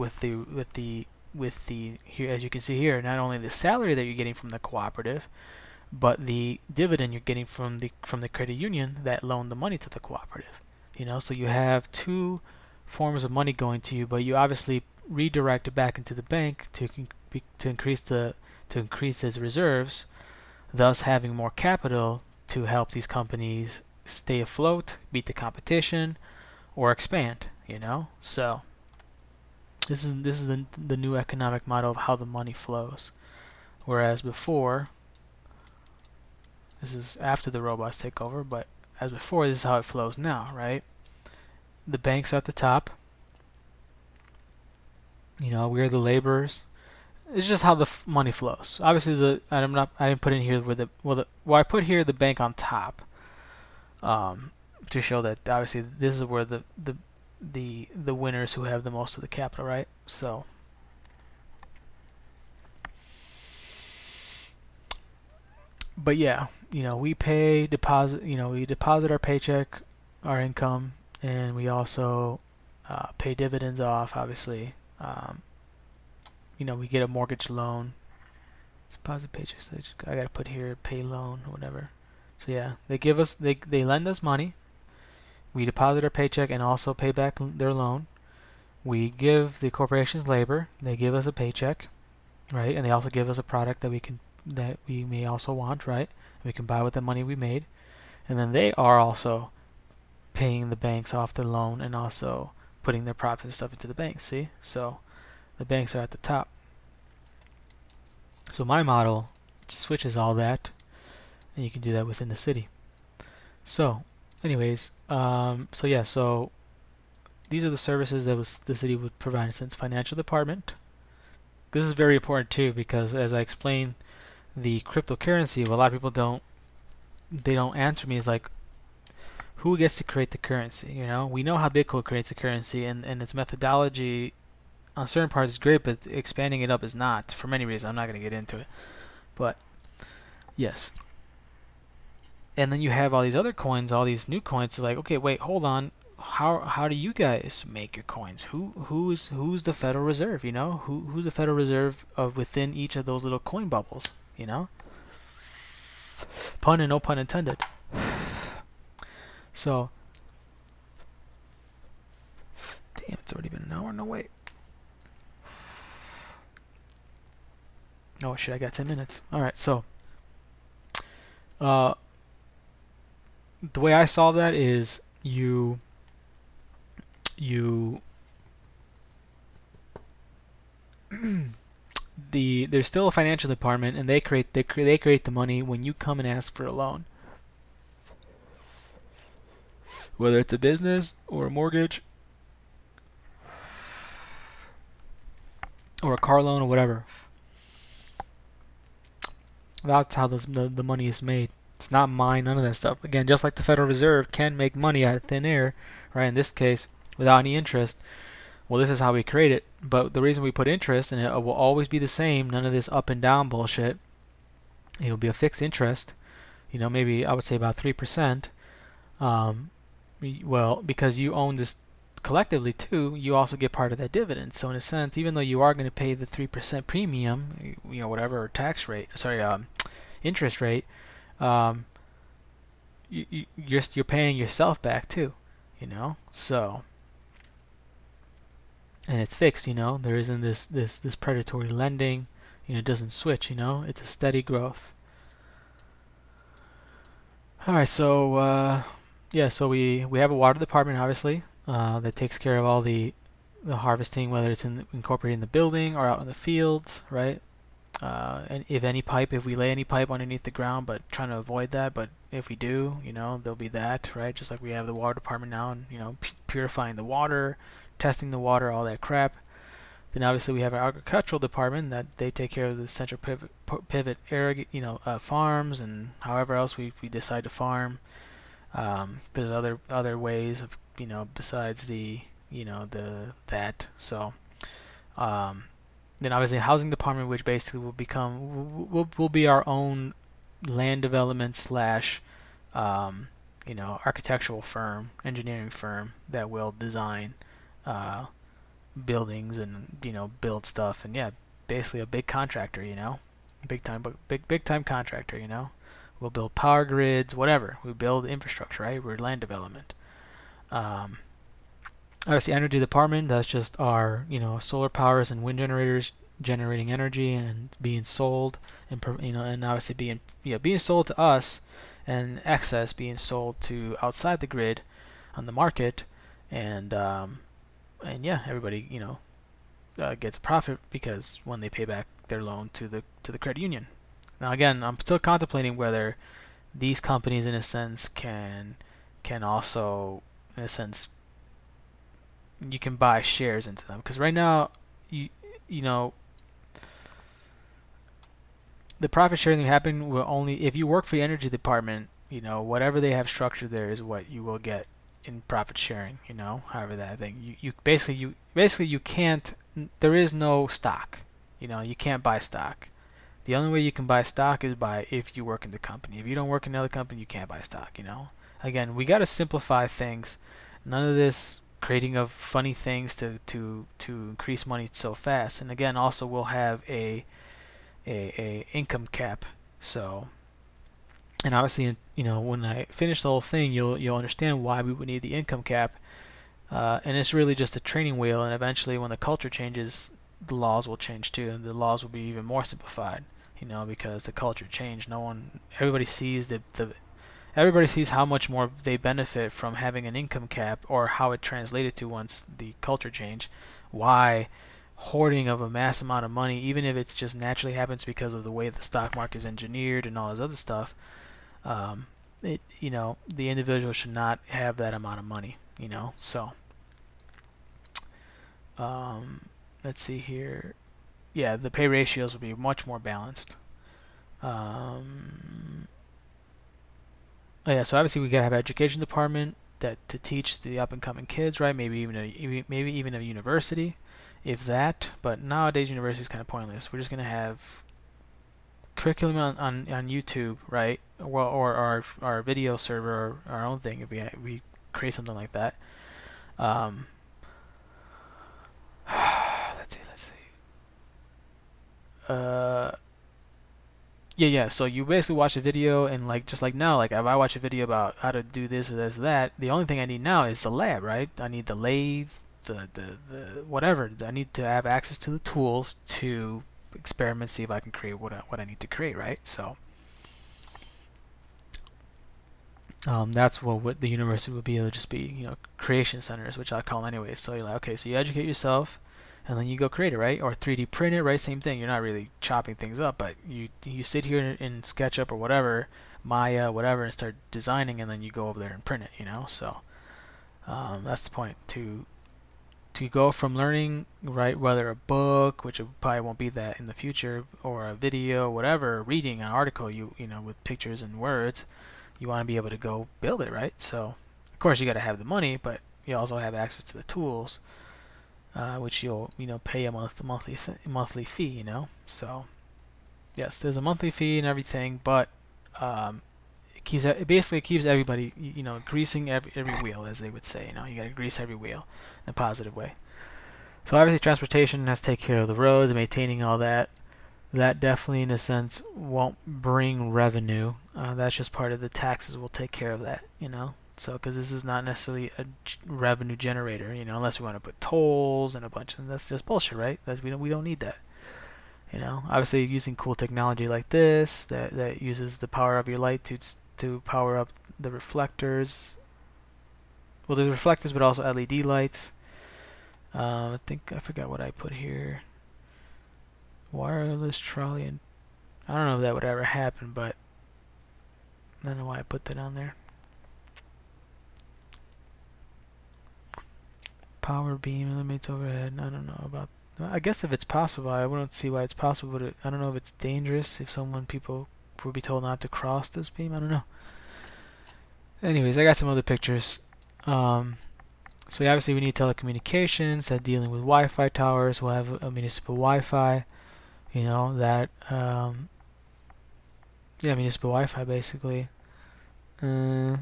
here, as you can see here, not only the salary that you're getting from the cooperative, but the dividend you're getting from the credit union that loaned the money to the cooperative. You know, so you have two forms of money going to you, but you obviously redirect it back into the bank to increase its reserves, thus having more capital to help these companies stay afloat, beat the competition, or expand. You know, so this is the new economic model of how the money flows. Whereas before, this is after the robots take over, but as before, this is how it flows now, right? The banks are at the top. You know, we're the laborers. It's just how the money flows. Obviously, I didn't put in here I put here the bank on top, to show that obviously this is where the winners who have the most of the capital, right? So, but yeah, you know, we deposit our paycheck, our income, and we also pay dividends off, obviously. You know, we get a mortgage loan. Deposit paychecks. I gotta put here pay loan or whatever. So yeah, they lend us money. We deposit our paycheck and also pay back their loan. We give the corporations labor. They give us a paycheck, right? And they also give us a product that we may also want, right? We can buy with the money we made. And then they are also paying the banks off their loan and also putting their profit and stuff into the banks. See? So the banks are at the top. So my model switches all that, and you can do that within the city. So, anyways, so yeah, so these are the services that the city would provide since financial department. This is very important too, because as I explained, the cryptocurrency, what a lot of people don't answer me is like, who gets to create the currency? You know, we know how Bitcoin creates a currency, and its methodology on certain parts is great, but expanding it up is not, for many reasons. I'm not going to get into it, but yes. And then you have all these other coins, all these new coins. Like, okay, wait, hold on. How do you guys make your coins? Who's the Federal Reserve? You know, who's the Federal Reserve of within each of those little coin bubbles? You know, pun and no pun intended. So, damn, it's already been an hour. No wait. Oh shit, I got 10 minutes. All right, so the way I solve that is there's still a financial department, and they create the money when you come and ask for a loan, whether it's a business or a mortgage or a car loan or whatever. That's how the money is made. It's not mine, none of that stuff. Again, just like the Federal Reserve can make money out of thin air, right? In this case, without any interest. Well, this is how we create it. But the reason we put interest, and it will always be the same, none of this up and down bullshit. It'll be a fixed interest. You know, maybe I would say about 3%. Well, because you own this collectively too, you also get part of that dividend. So in a sense, even though you are going to pay the 3% premium, whatever tax rate, interest rate, um, you're paying yourself back too, So, and it's fixed, There isn't this predatory lending, it doesn't switch, It's a steady growth. All right, so yeah, so we have a water department, obviously, that takes care of all the harvesting, whether it's incorporated in the building or out in the fields, right? And if we lay any pipe underneath the ground, but trying to avoid that, but if we do, there'll be that, right? Just like we have the water department now, and purifying the water, testing the water, all that crap. Then obviously we have our agricultural department that they take care of the central pivot area, farms and however else we decide to farm. There's other ways of besides that. So then obviously housing department, which basically will be our own land development slash architectural firm, engineering firm that will design buildings and build stuff, and yeah, basically a big contractor, big time contractor. We'll build power grids, whatever. We build infrastructure, right? We're land development. Obviously, energy department, that's just our solar powers and wind generators generating energy and being sold, and obviously being sold to us, and excess being sold to outside the grid on the market, and yeah, everybody gets a profit because when they pay back their loan to the credit union. Now again, I'm still contemplating whether these companies in a sense can also, in a sense, you can buy shares into them, because right now the profit sharing that happen will only if you work for the energy department. Whatever they have structured there is what you will get in profit sharing. However that thing, you basically you can't. There is no stock. You can't buy stock. The only way you can buy stock is if you work in the company. If you don't work in another company, you can't buy stock. Again, we got to simplify things. None of this creating of funny things to increase money so fast. And again, also we'll have a income cap. So, and obviously, when I finish the whole thing, you'll understand why we would need the income cap. And it's really just a training wheel. And eventually, when the culture changes, the laws will change too, and the laws will be even more simplified. Because the culture changed. Everybody sees everybody sees how much more they benefit from having an income cap, or how it translated to once the culture changed. Why hoarding of a mass amount of money, even if it just naturally happens because of the way the stock market is engineered and all this other stuff, the individual should not have that amount of money. So let's see here. Yeah, the pay ratios will be much more balanced. Yeah, so obviously we gotta have an education department to teach the up and coming kids, right? Maybe even a university, if that. But nowadays university is kind of pointless. We're just gonna have curriculum on YouTube, right? Or our video server, or our own thing if we create something like that. Let's see. Yeah. So you basically watch a video, and just like now, if I watch a video about how to do this or this or that, the only thing I need now is the lab, right? I need the lathe, the whatever. I need to have access to the tools to experiment, see if I can create what I need to create, right? So that's what the university would be. It'll just be creation centers, which I call anyways. So you're like, okay, so you educate yourself, and then you go create it, right? Or 3D print it, right? Same thing. You're not really chopping things up, but you sit here in SketchUp or whatever, Maya, whatever, and start designing, and then you go over there and print it. So that's the point. To go from learning, right? Whether a book, which probably won't be that in the future, or a video, whatever, reading an article, with pictures and words, you want to be able to go build it, right? So of course you got to have the money, but you also have access to the tools. Which you'll pay a monthly fee. So yes, there's a monthly fee and everything, but it basically keeps everybody, greasing every wheel, as they would say. You got to grease every wheel in a positive way. So obviously transportation has to take care of the roads, maintaining all that. That definitely, in a sense, won't bring revenue. That's just part of the taxes. Will take care of that. So, because this is not necessarily a revenue generator, unless we want to put tolls and a bunch, and that's just bullshit, right? We don't need that. Obviously using cool technology like this that uses the power of your light to power up the reflectors. Well, there's reflectors, but also LED lights. I think I forgot what I put here. Wireless trolley, and I don't know if that would ever happen, but I don't know why I put that on there. Power beam eliminates overhead. I don't know about. I guess if it's possible, I wouldn't see why it's possible, but I don't know if it's dangerous if people would be told not to cross this beam. I don't know. Anyways, I got some other pictures. So obviously we need telecommunications, dealing with Wi-Fi towers. We'll have a municipal Wi-Fi. Municipal Wi-Fi basically. Maybe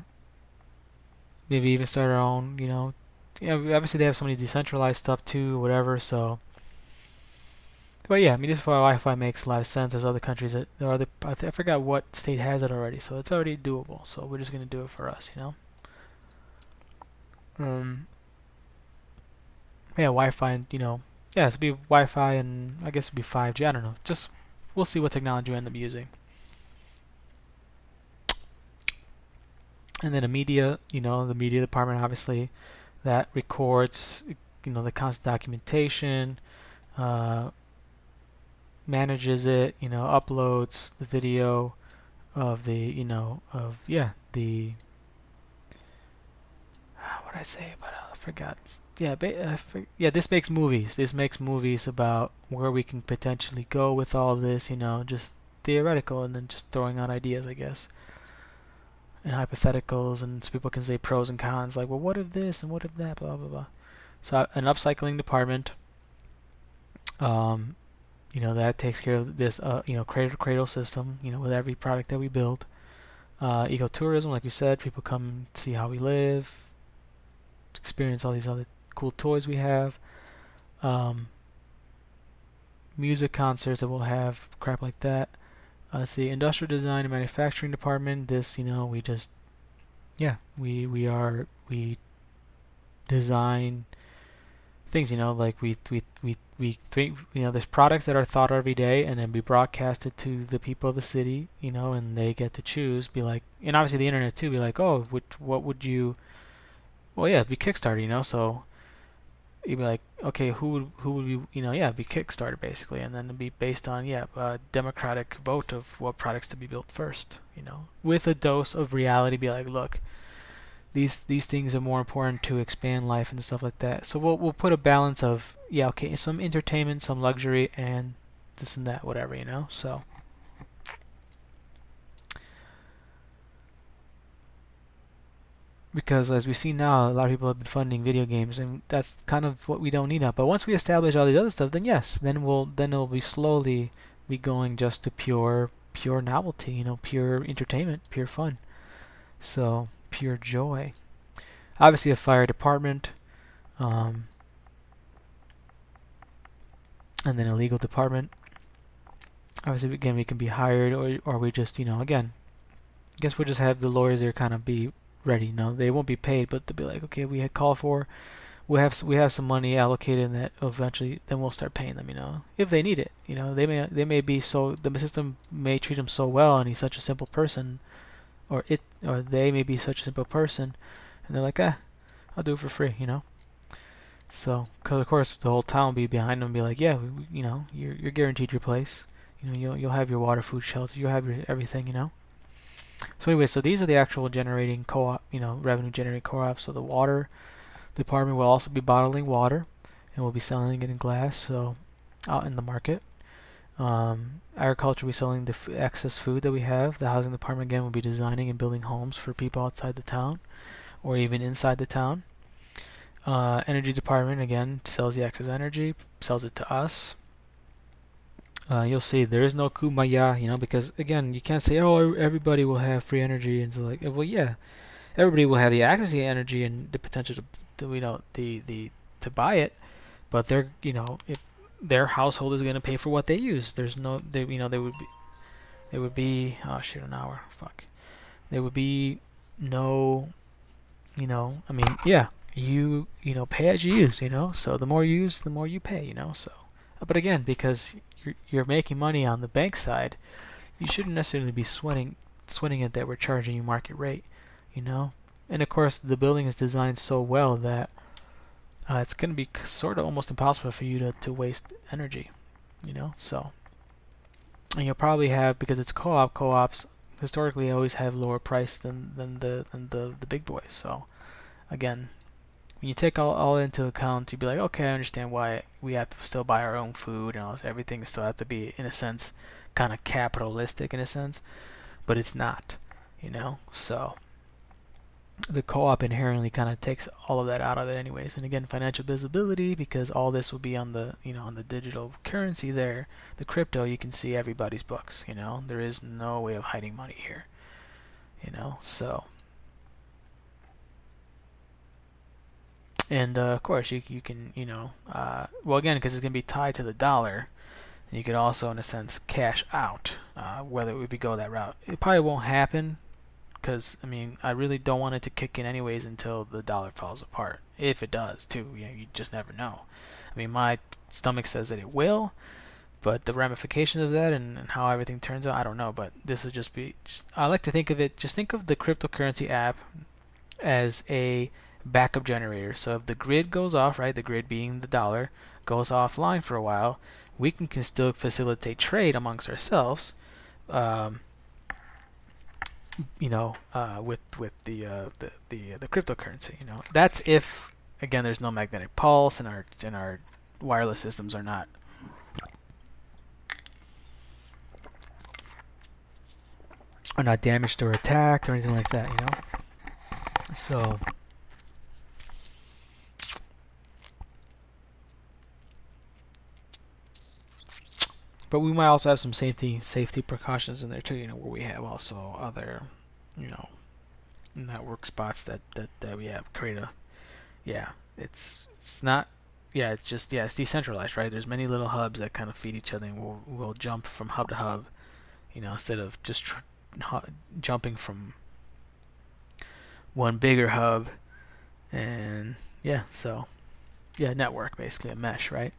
even start our own. Obviously they have so many decentralized stuff too, whatever. So, but yeah, municipal Wi-Fi makes a lot of sense. There's other countries that there are other. I forgot what state has it already, so it's already doable. So we're just gonna do it for us. Yeah, Wi-Fi. It'd be Wi-Fi, and I guess it'd be 5G. I don't know. Just we'll see what technology we end up using. And then the media department, obviously, that records, the constant documentation, manages it, uploads the video of the, the, what did I say about it? I forgot. Yeah, this makes movies. This makes movies about where we can potentially go with all this, just theoretical, and then just throwing out ideas, I guess, and hypotheticals, and so people can say pros and cons, like, well, what if this and what if that, blah blah blah. So an upcycling department, that takes care of this, cradle to cradle system, with every product that we build. Ecotourism, like you said, people come see how we live, experience all these other cool toys we have. Music concerts that we'll have, crap like that. Let's see, industrial design and manufacturing department. This, we just, we design things, like we think, there's products that are thought of every day, and then we broadcast it to the people of the city, and they get to choose, be like, and obviously the internet too, be like, oh, what would you, well, yeah, it'd be Kickstarter, so you'd be like, okay, who would be, be Kickstarter basically, and then it'd be based on, a democratic vote of what products to be built first, with a dose of reality, be like, look, these things are more important to expand life and stuff like that. So we'll put a balance of, some entertainment, some luxury, and this and that, whatever, so. Because as we see now, a lot of people have been funding video games, and that's kind of what we don't need now. But once we establish all these other stuff, then yes, then it'll be slowly be going just to pure novelty, pure entertainment, pure fun. So pure joy. Obviously, a fire department, and then a legal department. Obviously, again, we can be hired, or we just, again, I guess we'll just have the lawyers there kind of be ready. They won't be paid, but they'll be like, okay, we had called for, we have some money allocated, and that eventually then we'll start paying them. If they need it. They may be so, the system may treat them so well, and he's such a simple person, or they may be such a simple person, and they're like, I'll do it for free. So, because of course the whole town will be behind them and be like, yeah, you're guaranteed your place. You'll have your water, food, shelter, you'll have your everything. So anyway, so these are the actual generating co-op, revenue generating co-ops. So the water department will also be bottling water, and we'll be selling it in glass, so out in the market. Agriculture will be selling the excess food that we have. The housing department, again, will be designing and building homes for people outside the town, or even inside the town. Energy department, again, sells the excess energy, sells it to us. You'll see there is no kumbaya, because again, you can't say, oh, everybody will have free energy, and so like, well, yeah, everybody will have the access to the energy and the potential to to buy it, but if their household is going to pay for what they use. There's no, they would be, oh shit, an hour, fuck, there would be no, I mean, yeah, pay as you use, so the more you use, the more you pay, so, but again, because you're making money on the bank side, you shouldn't necessarily be sweating it that we're charging you market rate, you know. And of course, the building is designed so well that it's going to be sort of almost impossible for you to waste energy, So, and you'll probably have, because it's co-ops historically always have lower price than the big boys. So again, when you take all into account, you'd be like, okay, I understand why we have to still buy our own food and all this. Everything still has to be, in a sense, kind of capitalistic in a sense, but it's not, So the co-op inherently kind of takes all of that out of it anyways. And again, financial visibility, because all this will be on the, on the digital currency there, the crypto, you can see everybody's books, There is no way of hiding money here, So, and of course you can, well, again, because it's going to be tied to the dollar, and you could also, in a sense, cash out, whether if we go that route. It probably won't happen, because I mean, I really don't want it to kick in anyways until the dollar falls apart. If it does, too, you just never know. I mean, my stomach says that it will, but the ramifications of that and how everything turns out, I don't know. But this would just be. I like to think of it. Just think of the cryptocurrency app as a backup generator. So if the grid goes off, right, the grid being the dollar, goes offline for a while, we can still facilitate trade amongst ourselves. With the cryptocurrency. That's if, again, there's no magnetic pulse and our wireless systems are not damaged or attacked or anything like that. So. But we might also have some safety precautions in there too, where we have also other, network spots that we have create it's not, it's just, it's decentralized, right? There's many little hubs that kind of feed each other, and we'll jump from hub to hub, instead of just jumping from one bigger hub, and network, basically a mesh, right?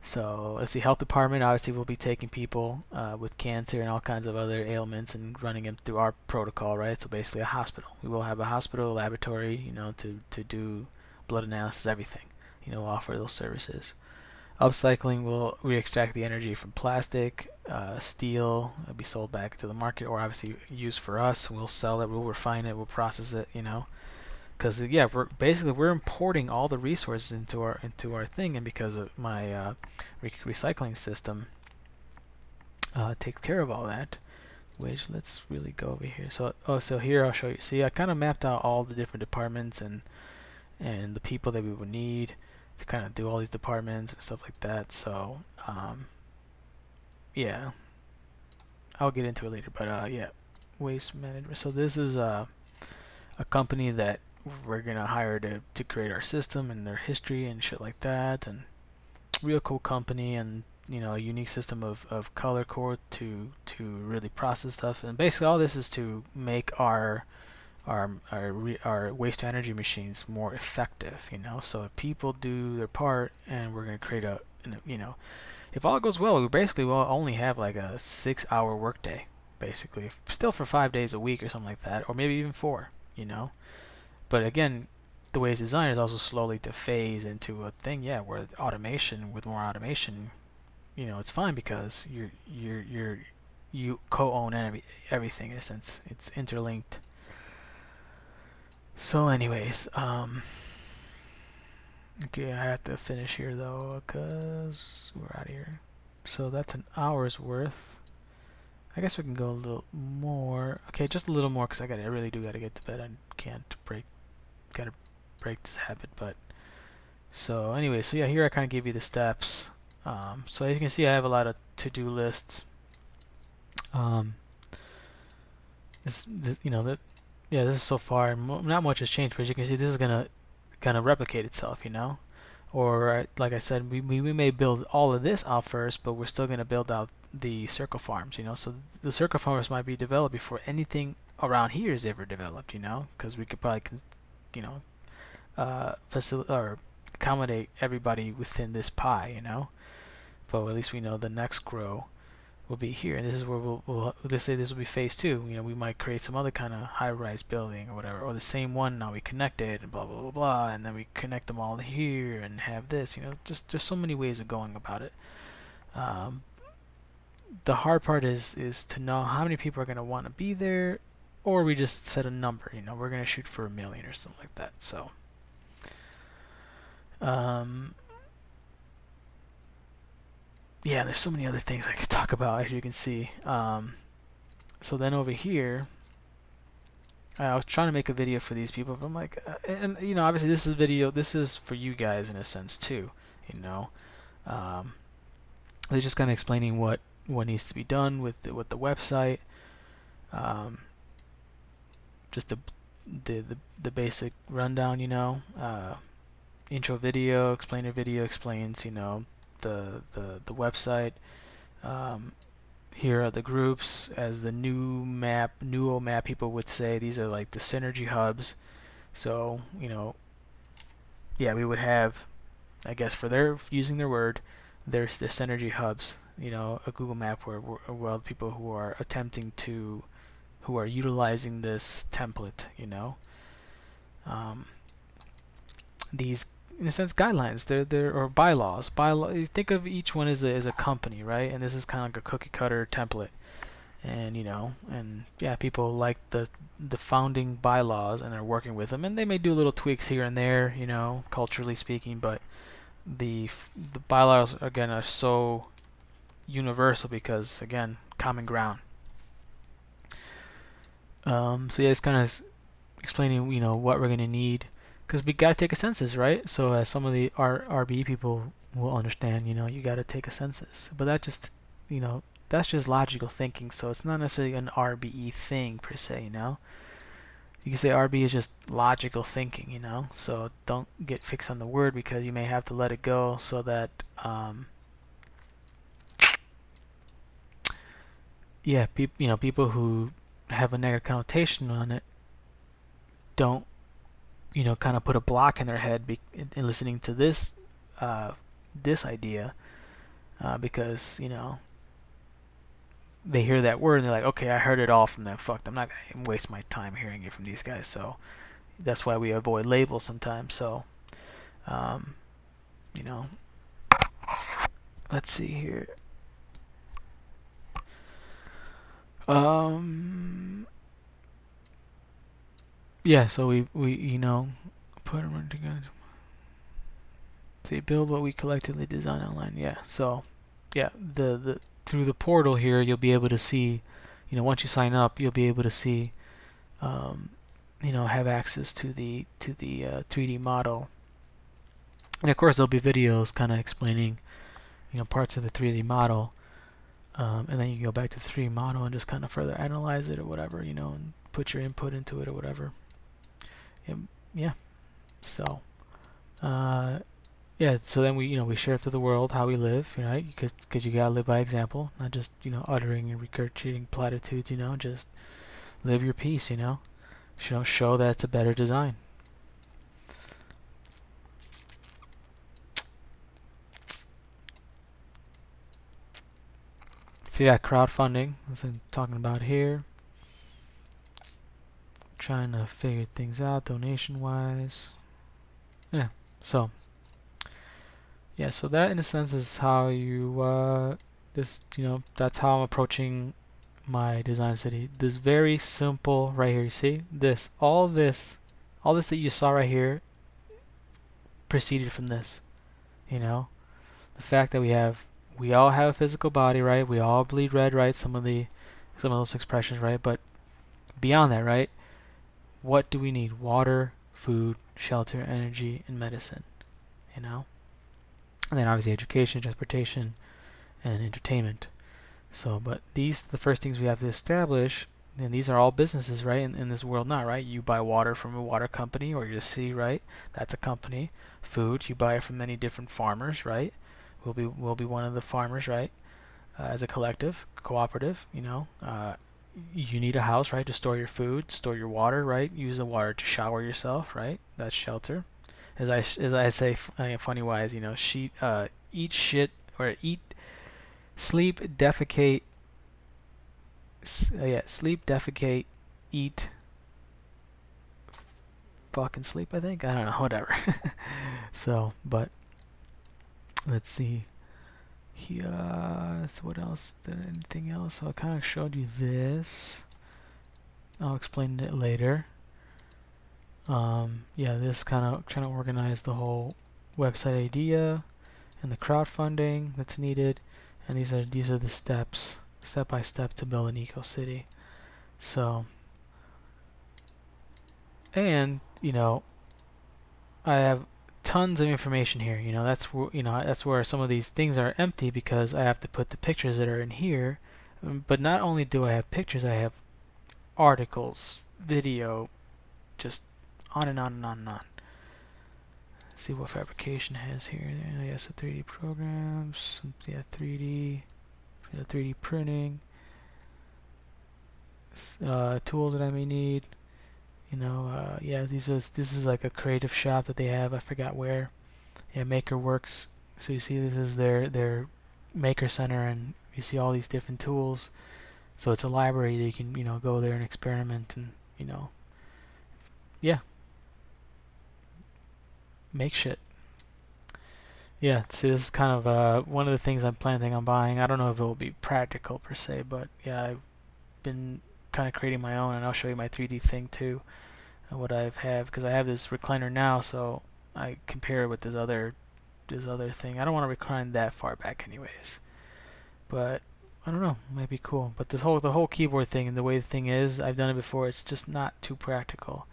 So let's see, health department obviously will be taking people with cancer and all kinds of other ailments and running them through our protocol, right? So basically a hospital. We will have a hospital laboratory, to do blood analysis, everything, offer those services. Upcycling will re-extract the energy from plastic, steel. It'll be sold back to the market, or obviously used for us. We'll sell it, we'll refine it, we'll process it, because we're importing all the resources into our thing, and because of my recycling system takes care of all that. Which, let's really go over here. So here I'll show you. See, I kind of mapped out all the different departments and the people that we would need to kind of do all these departments and stuff like that. So I'll get into it later. But waste management. So this is a company that we're gonna hire to create our system and their history and shit like that, and real cool company, and a unique system of color code to really process stuff. And basically all this is to make our waste energy machines more effective, so if people do their part, and we're gonna create if all goes well, we basically will only have like a 6-hour workday, basically, still for 5 days a week or something like that, or maybe even 4, But again, the way it's designed is also slowly to phase into a thing, where with more automation, it's fine, because you co-own everything in a sense. It's interlinked. So, anyways, okay, I have to finish here though, because we're out of here. So that's an hour's worth. I guess we can go a little more. Okay, just a little more, because I really do gotta get to bed. I gotta break this habit. But so anyway, so here I kind of give you the steps. So as you can see, I have a lot of to-do lists. This, you know, that yeah, this is so far, not much has changed, but as you can see, this is gonna kind of replicate itself, you know. Or like I said, we may build all of this out first, but we're still gonna build out the circle farms, you know. So the circle farms might be developed before anything around here is ever developed, you know, because we could probably, you know, facilitate or accommodate everybody within this pie, you know. But at least we know the next grow will be here, and this is where let's say this will be phase 2. You know, we might create some other kind of high-rise building or whatever, or the same one. Now we connect it and blah blah blah blah, and then we connect them all here and have this. You know, just there's so many ways of going about it. The hard part is to know how many people are going to want to be there, or we just set a number. You know, we're going to shoot for 1 million or something like that. So. Yeah, there's so many other things I could talk about, as you can see. So then over here, I was trying to make a video for these people, but I'm like, and you know, obviously this is for you guys in a sense too, you know. They're just kind of explaining what needs to be done with the website. Just the basic rundown, you know. Intro video, explainer video explains, you know, the website. Here are the groups, as the new old map people would say. These are like the synergy hubs. So, you know, yeah, we would have, I guess, for their using their word, there's the synergy hubs. You know, a Google map where people who are who are utilizing this template. You know, these, in a sense, guidelines. They're or bylaws. You think of each one as a company, right? And this is kind of like a cookie cutter template. And you know, and yeah, people like the founding bylaws, and they're working with them. And they may do little tweaks here and there, you know, culturally speaking. But the bylaws again are so universal because again, common ground. So yeah, it's kind of explaining, you know, what we're gonna need, because we gotta take a census, right? So as some of the RB people will understand, you know, you gotta take a census. But that just, you know, that's just logical thinking. So it's not necessarily an RBE thing per se, you know. You can say RB is just logical thinking, you know. So don't get fixed on the word, because you may have to let it go so that, yeah, you know, people who have a negative connotation on it don't, you know, kind of put a block in their head in listening to this this idea, because, you know, they hear that word and they're like, okay, I heard it all from them. Fuck, I'm not gonna waste my time hearing it from these guys. So that's why we avoid labels sometimes. So, you know, let's see here. Yeah, so we you know, put them together. So build what we collectively design online. Yeah, so yeah, the through the portal here, you'll be able to see, you know, once you sign up, you'll be able to see, you know, have access to the 3D model. And of course, there'll be videos kind of explaining, you know, parts of the 3D model. And then you can go back to the 3D model and just kind of further analyze it or whatever, you know, and put your input into it or whatever. And yeah, so yeah, so then we, you know, we share to the world how we live, you know, right? Because you gotta live by example, not just, you know, uttering and regurgitating platitudes, you know. Just live your piece, you know. Show that it's a better design. So yeah, crowdfunding, as I'm talking about here. Trying to figure things out donation wise. Yeah, so yeah, so that in a sense is how you this, you know, that's how I'm approaching my design city. This very simple right here, you see this, all this that you saw right here proceeded from this, you know. The fact that we all have a physical body, right? We all bleed red, right? Some of those expressions, right? But beyond that, right, what do we need? Water, food, shelter, energy, and medicine, you know. and then obviously education, transportation, and entertainment. So, but these the first things we have to establish, and these are all businesses, right? In this world now, right? You buy water from a water company or the sea, right? That's a company. Food, you buy it from many different farmers, right? We'll be one of the farmers, right? As a collective, cooperative, you need a house, right, to store your food, store your water, right? Use the water to shower yourself, right? That's shelter. As I say, funny wise, eat shit or eat, sleep, defecate, sleep, defecate, eat, fucking sleep. I think I don't know, whatever. So, but let's see. So what else? Anything else? So I kind of showed you this. I'll explain it later. This kind of trying to organize the whole website idea and the crowdfunding that's needed, and these are the steps, step by step, to build an eco city. So, and I have tons of information here. That's where some of these things are empty because I have to put the pictures that are in here. But not only do I have pictures, I have articles, video, just on and on and on and on. Let's see what fabrication has here. Yes, the 3D programs. 3D printing. Tools that I may need. This is like a creative shop that they have. I forgot where. Yeah, MakerWorks. So you see, this is their maker center, and you see all these different tools. So it's a library that you can go there and experiment and make shit. Yeah, see, this is kind of one of the things I'm planning on buying. I don't know if it will be practical per se, but yeah, I've been kind of creating my own, and I'll show you my 3D thing too, and what I have, because I have this recliner now, so I compare it with this other thing. I don't want to recline that far back anyways, but I don't know, it might be cool. But the whole keyboard thing and the way the thing is, I've done it before, it's just not too practical.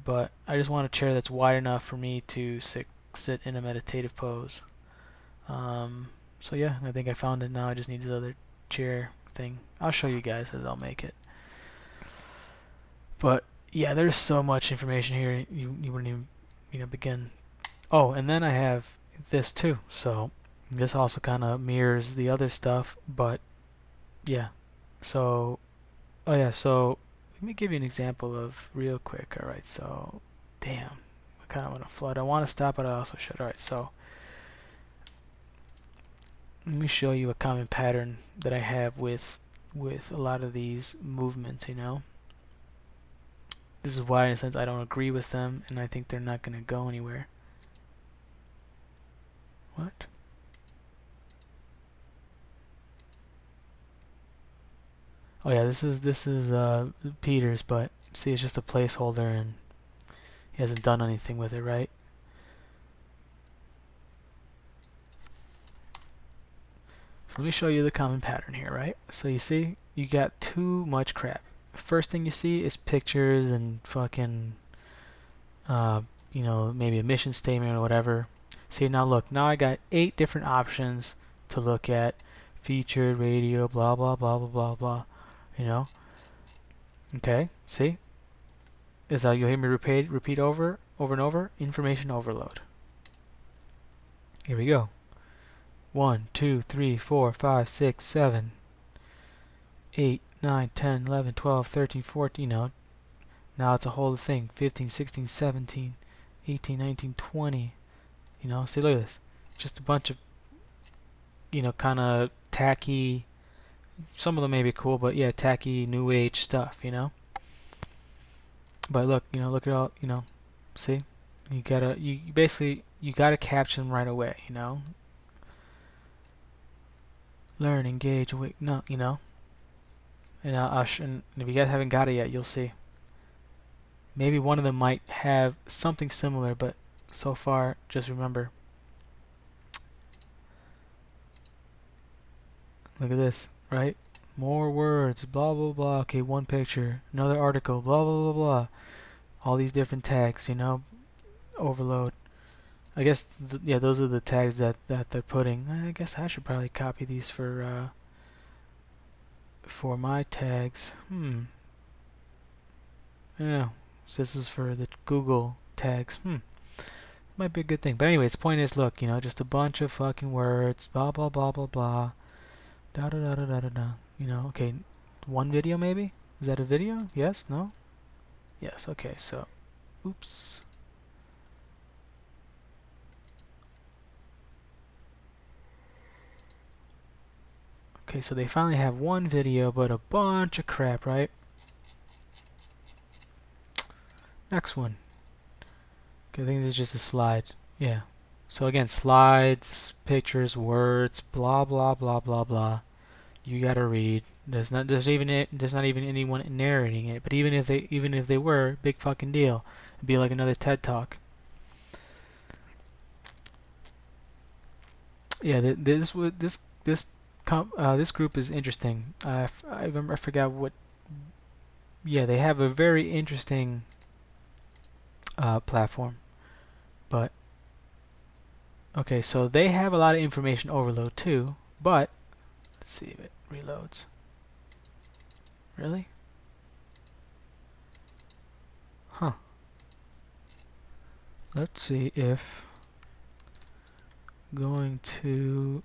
But I just want a chair that's wide enough for me to sit in a meditative pose. So yeah, I think I found it now. I just need this other chair thing. I'll show you guys as I'll make it. But yeah, there's so much information here, you wouldn't even begin. Oh, and then I have this too. So this also kind of mirrors the other stuff, but yeah. So so let me give you an example of real quick. All right, so damn, I kind of want to flood. I want to stop, but I also should. All right, so let me show you a common pattern that I have with a lot of these movements. This is why, in a sense, I don't agree with them, and I think they're not going to go anywhere. What? Oh yeah, this is Peter's, but see, it's just a placeholder, and he hasn't done anything with it, right? So let me show you the common pattern here, right? So you see, you got too much crap. First thing you see is pictures and fucking, maybe a mission statement or whatever. See, now look, now I got 8 different options to look at. Featured, radio, blah, blah, blah, blah, blah, blah. Okay, see? Is that you'll hear me repeat over and over? Information overload. Here we go. 1, 2, 3, 4, 5, 6, 7, 8, 9, 10, 11, 12, 13, 14, Now it's a whole thing. 15, 16, 17, 18, 19, 20. See, look at this. Just a bunch of, kind of tacky. Some of them may be cool, but yeah, tacky new age stuff, But look, look at all, see? You gotta capture them right away, Learn, engage, wait, no, And and if you guys haven't got it yet, you'll see. Maybe one of them might have something similar, but so far, just remember. Look at this, right? More words, blah, blah, blah. Okay, one picture, another article, blah, blah, blah, blah. All these different tags, overload. I guess yeah, those are the tags that they're putting. I guess I should probably copy these for my tags. Yeah. So this is for the Google tags. Might be a good thing. But anyways, point is, look, just a bunch of fucking words, blah blah blah blah blah, da da da da da da da. Okay, one video maybe? Is that a video? Yes? No? Yes. Okay. So, oops. Okay, so they finally have one video, but a bunch of crap, right? Next one. Okay, I think this is just a slide. Yeah. So again, slides, pictures, words, blah blah blah blah blah. You gotta read. There's not even anyone narrating it. But even if they were, big fucking deal. It'd be like another TED talk. Yeah, this group is interesting. I remember, I forgot what. Yeah, they have a very interesting platform. But okay, so they have a lot of information overload too. But let's see if it reloads. Really? Huh. Let's see if going to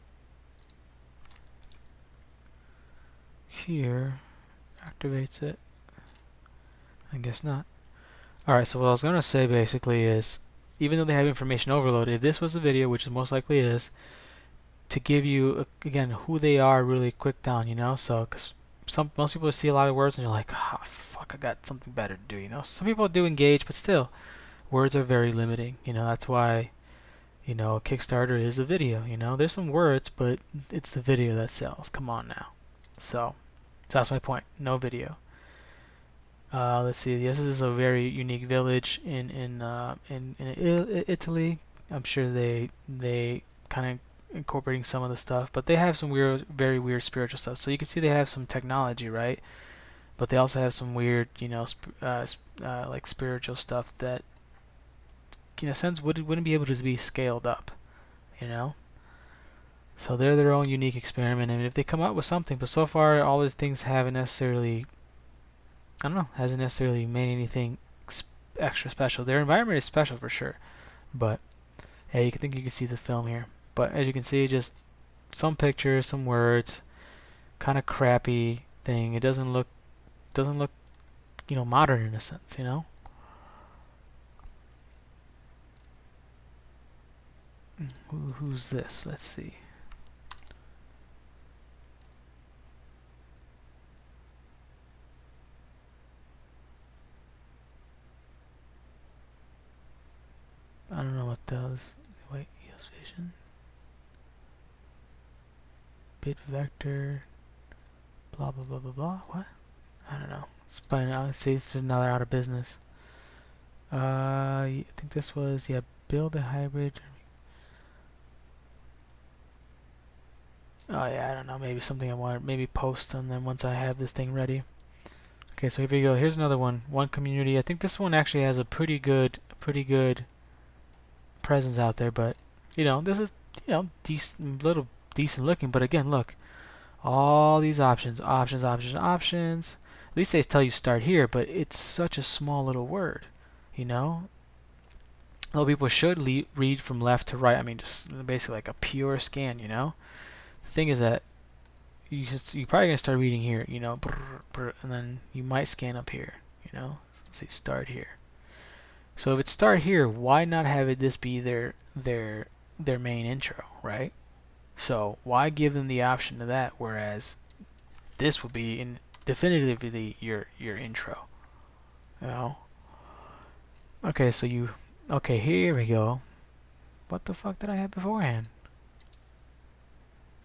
here activates it. I guess not. Alright, so what I was going to say basically is, even though they have information overload, if this was a video, which it most likely is, to give you, again, who they are really quick down, So, because most people see a lot of words and you're like, fuck, I got something better to do, Some people do engage, but still, words are very limiting, That's why, Kickstarter is a video, There's some words, but it's the video that sells. Come on now. So that's my point. No video. Let's see. This is a very unique village in Italy. I'm sure they kind of incorporating some of the stuff, but they have some weird, very weird spiritual stuff. So you can see they have some technology, right? But they also have some weird, like spiritual stuff that, in a sense, wouldn't be able to be scaled up, So they're their own unique experiment, and if they come up with something, but so far all these things haven't necessarily, I don't know, hasn't necessarily made anything extra special. Their environment is special for sure, but yeah, you can see the film here. But as you can see, just some pictures, some words, kind of crappy thing. It doesn't look modern in a sense, Who's this? Let's see. I don't know what those. Wait, EOS Vision. Bit vector. Blah blah blah blah blah. What? I don't know. It's by now. See, it's another out of business. I think this was build a hybrid. Oh yeah, I don't know. Maybe something I want. Maybe post, and then once I have this thing ready. Okay, so here we go. Here's another one. One community. I think this one actually has a pretty good presence out there, but this is decent looking. But again, look, all these options. At least they tell you start here, but it's such a small little word, Although people should read from left to right. I mean, just basically like a pure scan, The thing is that you're probably gonna start reading here, and then you might scan up here, See, start here. So if it start here, why not have this be their main intro, right? So why give them the option to that, whereas this would be definitively your intro, Okay, so okay, here we go. What the fuck did I have beforehand?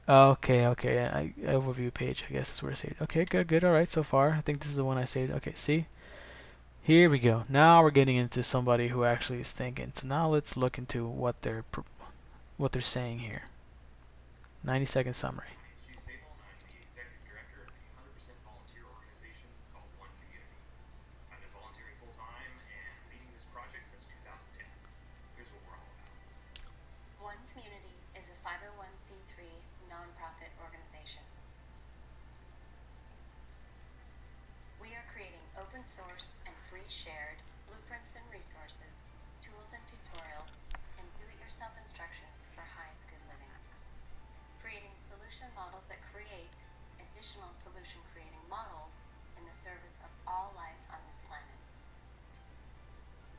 Okay, overview page, I guess is where I saved. Okay, good, alright, so far. I think this is the one I saved. Okay, see? Here we go. Now we're getting into somebody who actually is thinking. So now let's look into what they're saying here. 90-second summary. Community is a 501c3 nonprofit organization. We are creating open source and free shared blueprints and resources, tools and tutorials, and do-it-yourself instructions for highest good living. Creating solution models that create additional solution creating models in the service of all life on this planet.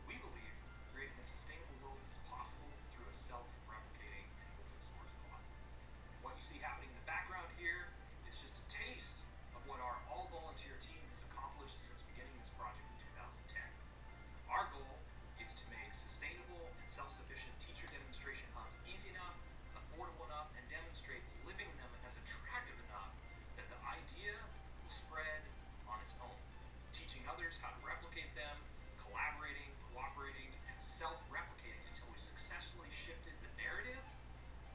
We believe creating a sustainable world is possible through a self-replicating and open source model. What you see happening in the background here is just a taste of what our all-volunteer team has accomplished since beginning this project in 2010. Our goal is to make sustainable and self-sufficient teacher demonstration hubs easy enough, affordable enough, and demonstrate living in them as attractive enough that the idea will spread on its own, teaching others how to replicate them, collaborating, cooperating, and self-replicating until we successfully shifted the narrative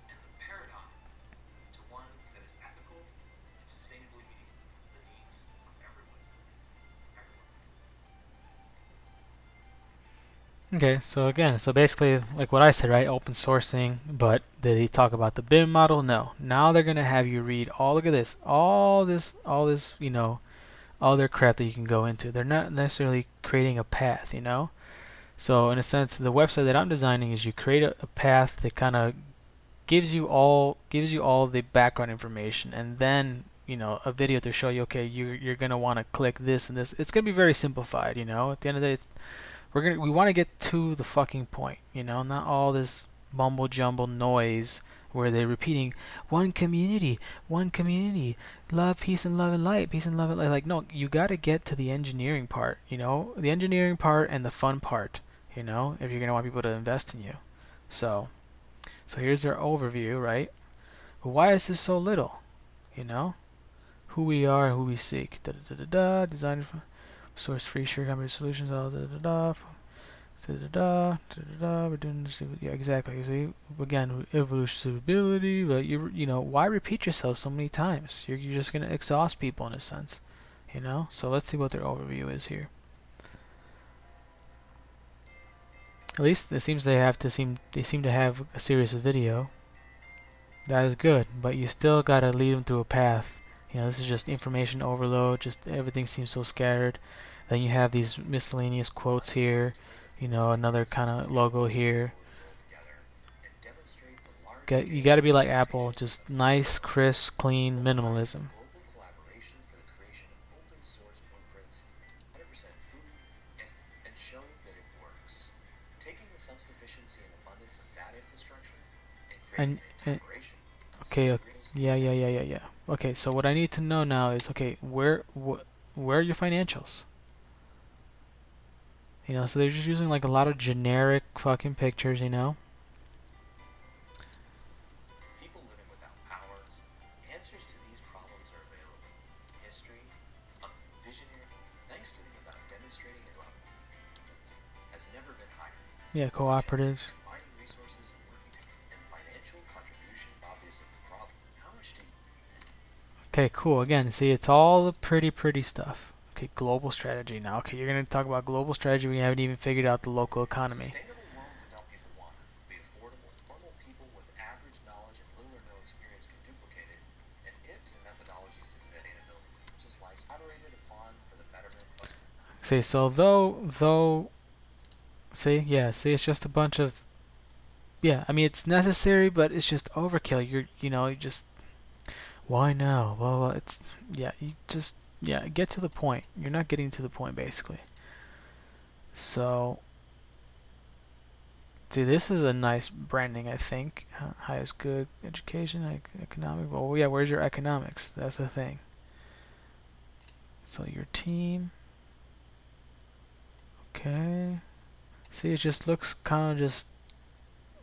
and the paradigm to one that is ethical and sustainably meeting the needs of everyone. Okay, so again, so basically, like what I said, right? Open sourcing, but did he talk about the BIM model? No. Now they're gonna have you read all. Look at this, all this, all their crap that you can go into. They're not necessarily creating a path, So in a sense, the website that I'm designing is you create a path that kind of gives you all the background information, and then a video to show you, okay, you're gonna want to click this and this. It's gonna be very simplified. At the end of the day, we want to get to the fucking point, not all this mumble jumble noise where they're repeating one community, love, peace and love and light, peace and love and light. Like, no, you got to get to the engineering part, the engineering part and the fun part, if you're gonna want people to invest in you. So here's their overview, right? But why is this so little? Who we are and who we seek. Da da da da da. Designer source free shared company solutions. All da da da. Da da da da da. We're doing this. Yeah, exactly. See, again, evolutionability. But why repeat yourself so many times? You're just gonna exhaust people in a sense. So let's see what their overview is here. At least it seems they seem to have a serious video. That is good, but you still gotta lead them through a path. This is just information overload. Just everything seems so scattered. Then you have these miscellaneous quotes here. Another kind of logo here. You gotta be like Apple, just nice, crisp, clean minimalism. And okay, yeah. Okay, so what I need to know now is, okay, where are your financials? So they're just using like a lot of generic fucking pictures, People living without powers, answers to these problems are available. History, visionary, thanks to them about demonstrating it has never been higher. Yeah, cooperatives. Combining resources and working and financial contribution obvious is the problem. How much do you Okay, cool. Again, see, it's all the pretty stuff. Okay, global strategy now. Okay, you're going to talk about global strategy when you haven't even figured out the local economy. Sustainable world without people want be affordable. Normal people with average knowledge and little or no experience can duplicate it, and its methodologies of sustainability, just like elaborated upon for the betterment of. See, so though, see, it's just a bunch of, yeah. I mean, it's necessary, but it's just overkill. You just, why now? Well, it's, yeah. You just, yeah, get to the point. You're not getting to the point, basically. So, see, this is a nice branding, I think. Highest good education, economic. Well, yeah, where's your economics? That's the thing. So your team. Okay. See, it just looks kind of just,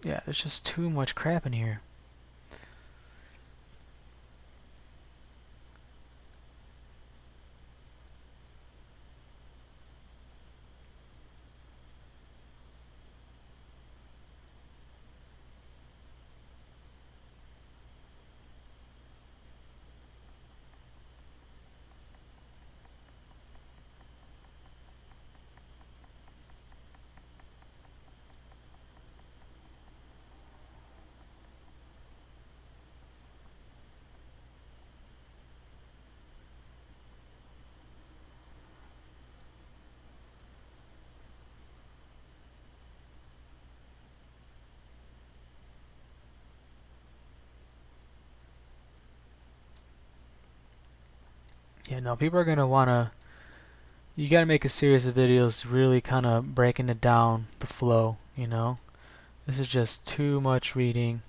yeah, there's just too much crap in here. yeah, no, people are gonna wanna. You gotta make a series of videos really kind of breaking it down, the flow. You know, this is just too much reading.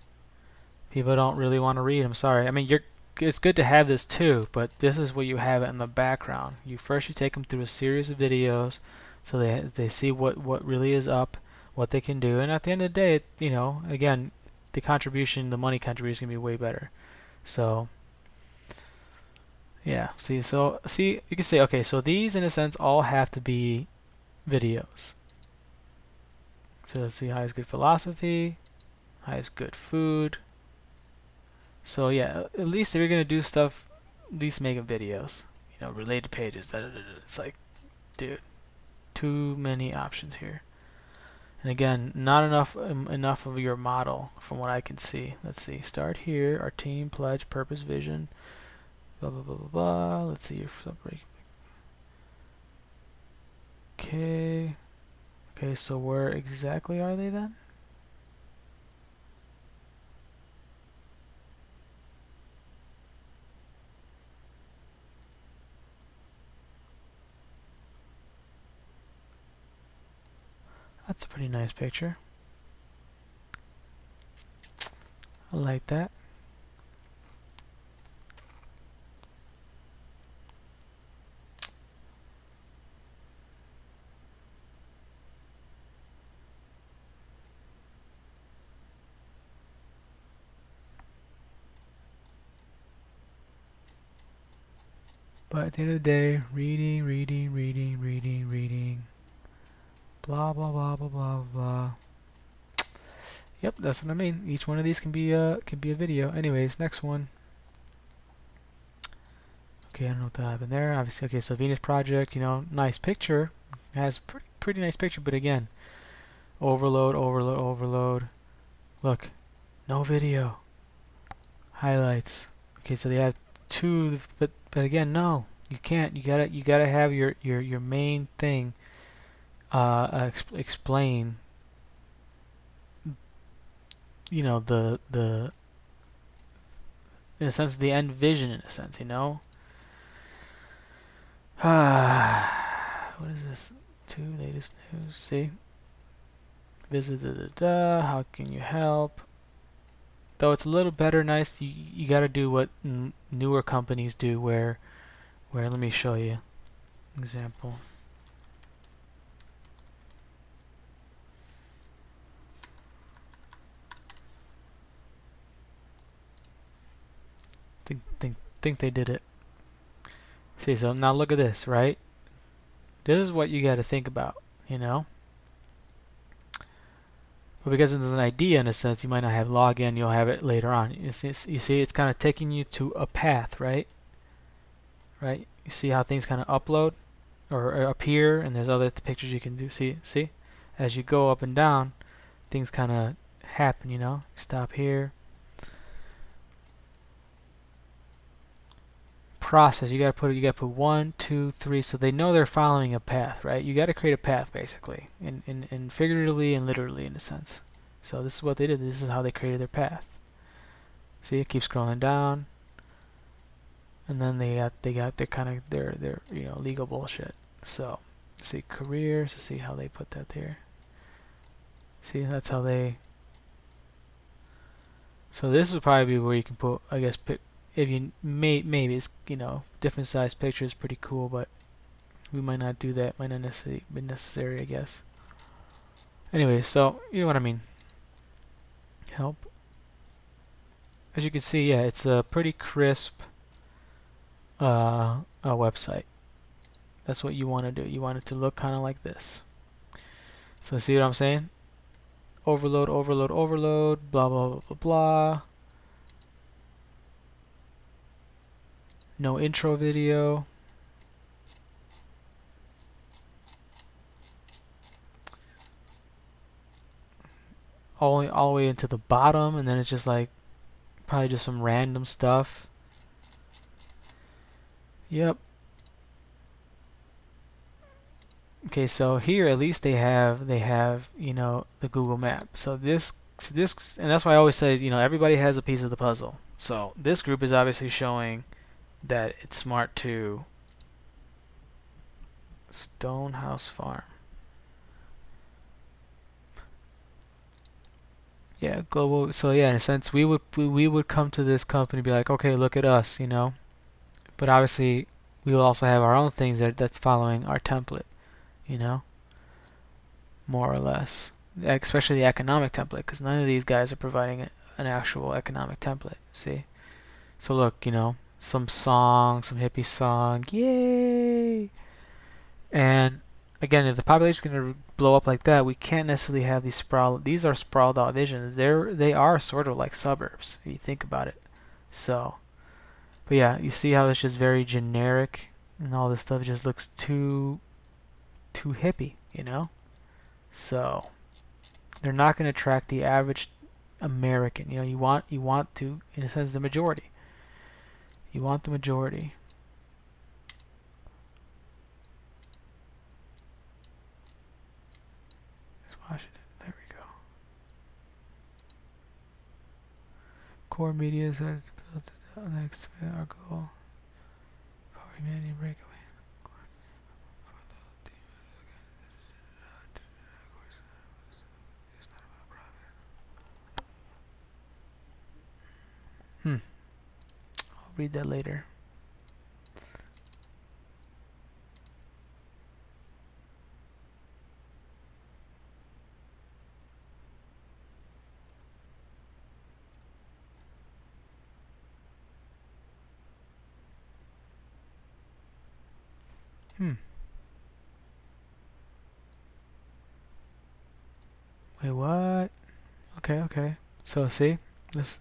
People don't really want to read. I'm sorry. I mean, it's good to have this too, but this is what you have in the background. You take them through a series of videos, so they see what really is up, what they can do, and at the end of the day, you know, again, the money contribution is gonna be way better. So yeah, see, you can say, okay, so these in a sense all have to be videos. So let's see, high is good philosophy, high is good food. So yeah, at least if you're gonna do stuff, at least make it videos. You know, related pages. It's like, dude, too many options here. And again, not enough of your model from what I can see. Let's see. Start here. Our team, pledge, purpose, vision. Blah blah blah blah blah. Let's see your break. Okay. Okay. So where exactly are they then? That's a pretty nice picture. I like that. But at the end of the day, reading, reading, reading, reading, reading. Blah blah blah blah blah blah. Yep, that's what I mean. Each one of these can be a video. Anyways, next one. Okay, I don't know what happened there. Obviously, okay, so Venus Project, you know, nice picture. Has pretty nice picture, but again, overload, overload, overload. Look, no video. Highlights. Okay, so they have two, but again, no, you can't. You gotta have your main thing. Explain. You know, the in a sense the end vision, in a sense, you know. What is this? Two latest news. See, visit how can you help? Though it's a little better, nice. You got to do what newer companies do, where let me show you example. Think they did it. See, so now look at this, right? This is what you got to think about, you know. But because it's an idea, in a sense, you might not have login. You'll have it later on. You see, it's kind of taking you to a path, right? Right? You see how things kind of upload or appear, and there's other pictures you can do. See, as you go up and down, things kind of happen. You know, stop here. Process. You gotta put 1, 2, 3, so they know they're following a path, right? You gotta create a path, basically, in figuratively and literally, in a sense. So this is what they did. This is how they created their path. See, it keeps scrolling down, and then they got their you know, legal bullshit. So see careers. See how they put that there. See, that's how they. So this would probably be where you can put, I guess, if you maybe it's, you know, different size pictures, pretty cool, but we might not do that. Might not necessarily be necessary, I guess. Anyway, so you know what I mean. Help. As you can see, yeah, it's a pretty crisp website. That's what you want to do. You want it to look kind of like this. So see what I'm saying? Overload, overload, overload, blah blah blah blah blah. No intro video. All the way into the bottom, and then it's just like probably just some random stuff. Yep. Okay, so here at least they have you know, the Google Map. So this and that's why I always said, you know, everybody has a piece of the puzzle. So this group is obviously showing that it's smart to Stonehouse Farm. Yeah, global. So yeah, in a sense, we would come to this company and be like, okay, look at us, you know. But obviously, we will also have our own things that's following our template, you know, more or less. Especially the economic template, because none of these guys are providing an actual economic template. See? So look, you know, some song, some hippie song, yay! And again, if the population is going to blow up like that, we can't necessarily have these These are sprawled out visions. They are sort of like suburbs if you think about it. So, but yeah, you see how it's just very generic, and all this stuff just looks too hippie, you know. So they're not going to attract the average American. You know, you want to, in a sense, the majority. You want the majority. Washington. There we go. Core media is built next to our goal. Power humanity breakaway. I'll read that later. Wait, what? Okay. So see, this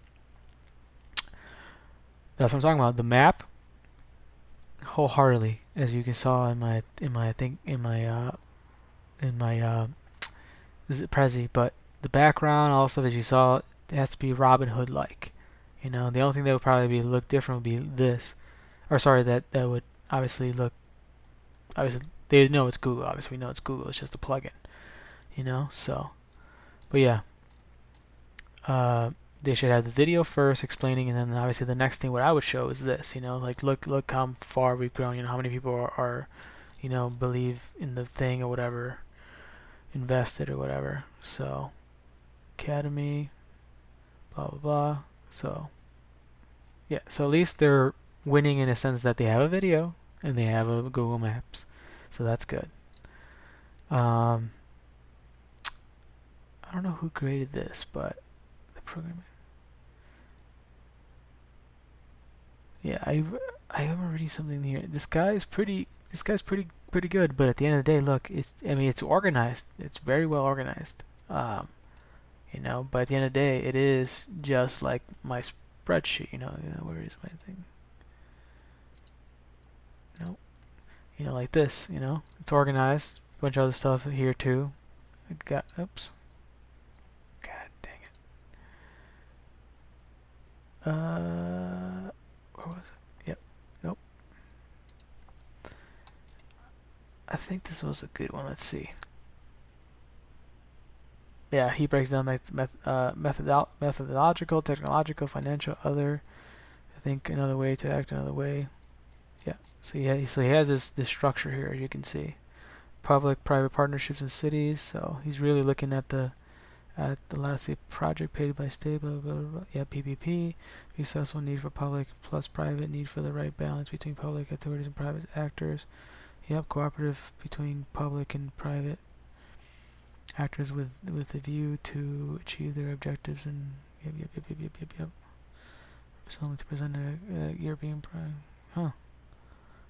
that's what I'm talking about. The map, wholeheartedly, as you can saw in my I think in my is it Prezi, but the background, all the stuff as you saw, it has to be Robin Hood like. You know, the only thing that would probably be look different would be this, or sorry, that would obviously look. Obviously, they know it's Google. Obviously, we know it's Google. It's just a plugin. You know, so. But yeah, they should have the video first explaining, and then obviously the next thing what I would show is this. You know, like look how far we've grown. You know, how many people are you know, believe in the thing or whatever, invested or whatever. So, Academy, blah blah blah. So, yeah. So at least they're winning in a sense that they have a video and they have a Google Maps. So that's good. I don't know who created this, but the programming. Yeah, I remember reading something here. This guy's pretty good, but at the end of the day, look, I mean it's organized. It's very well organized. You know, but at the end of the day, it is just like my spreadsheet, you know, where is my thing? Nope. You know, like this, you know. It's organized. A bunch of other stuff here too. Oops. God dang it. Where was it? Yep. Nope. I think this was a good one. Let's see. Yeah, he breaks down methodological, technological, financial, other. I think another way to act another way. Yeah. So he has this structure here, as you can see. Public-private partnerships in cities. So he's really looking at the last project paid by state. Blah, blah, blah, blah. Yeah, PPP. Successful need for public plus private. Need for the right balance between public authorities and private actors. Yep, cooperative between public and private actors with a view to achieve their objectives and yep. Only to present a European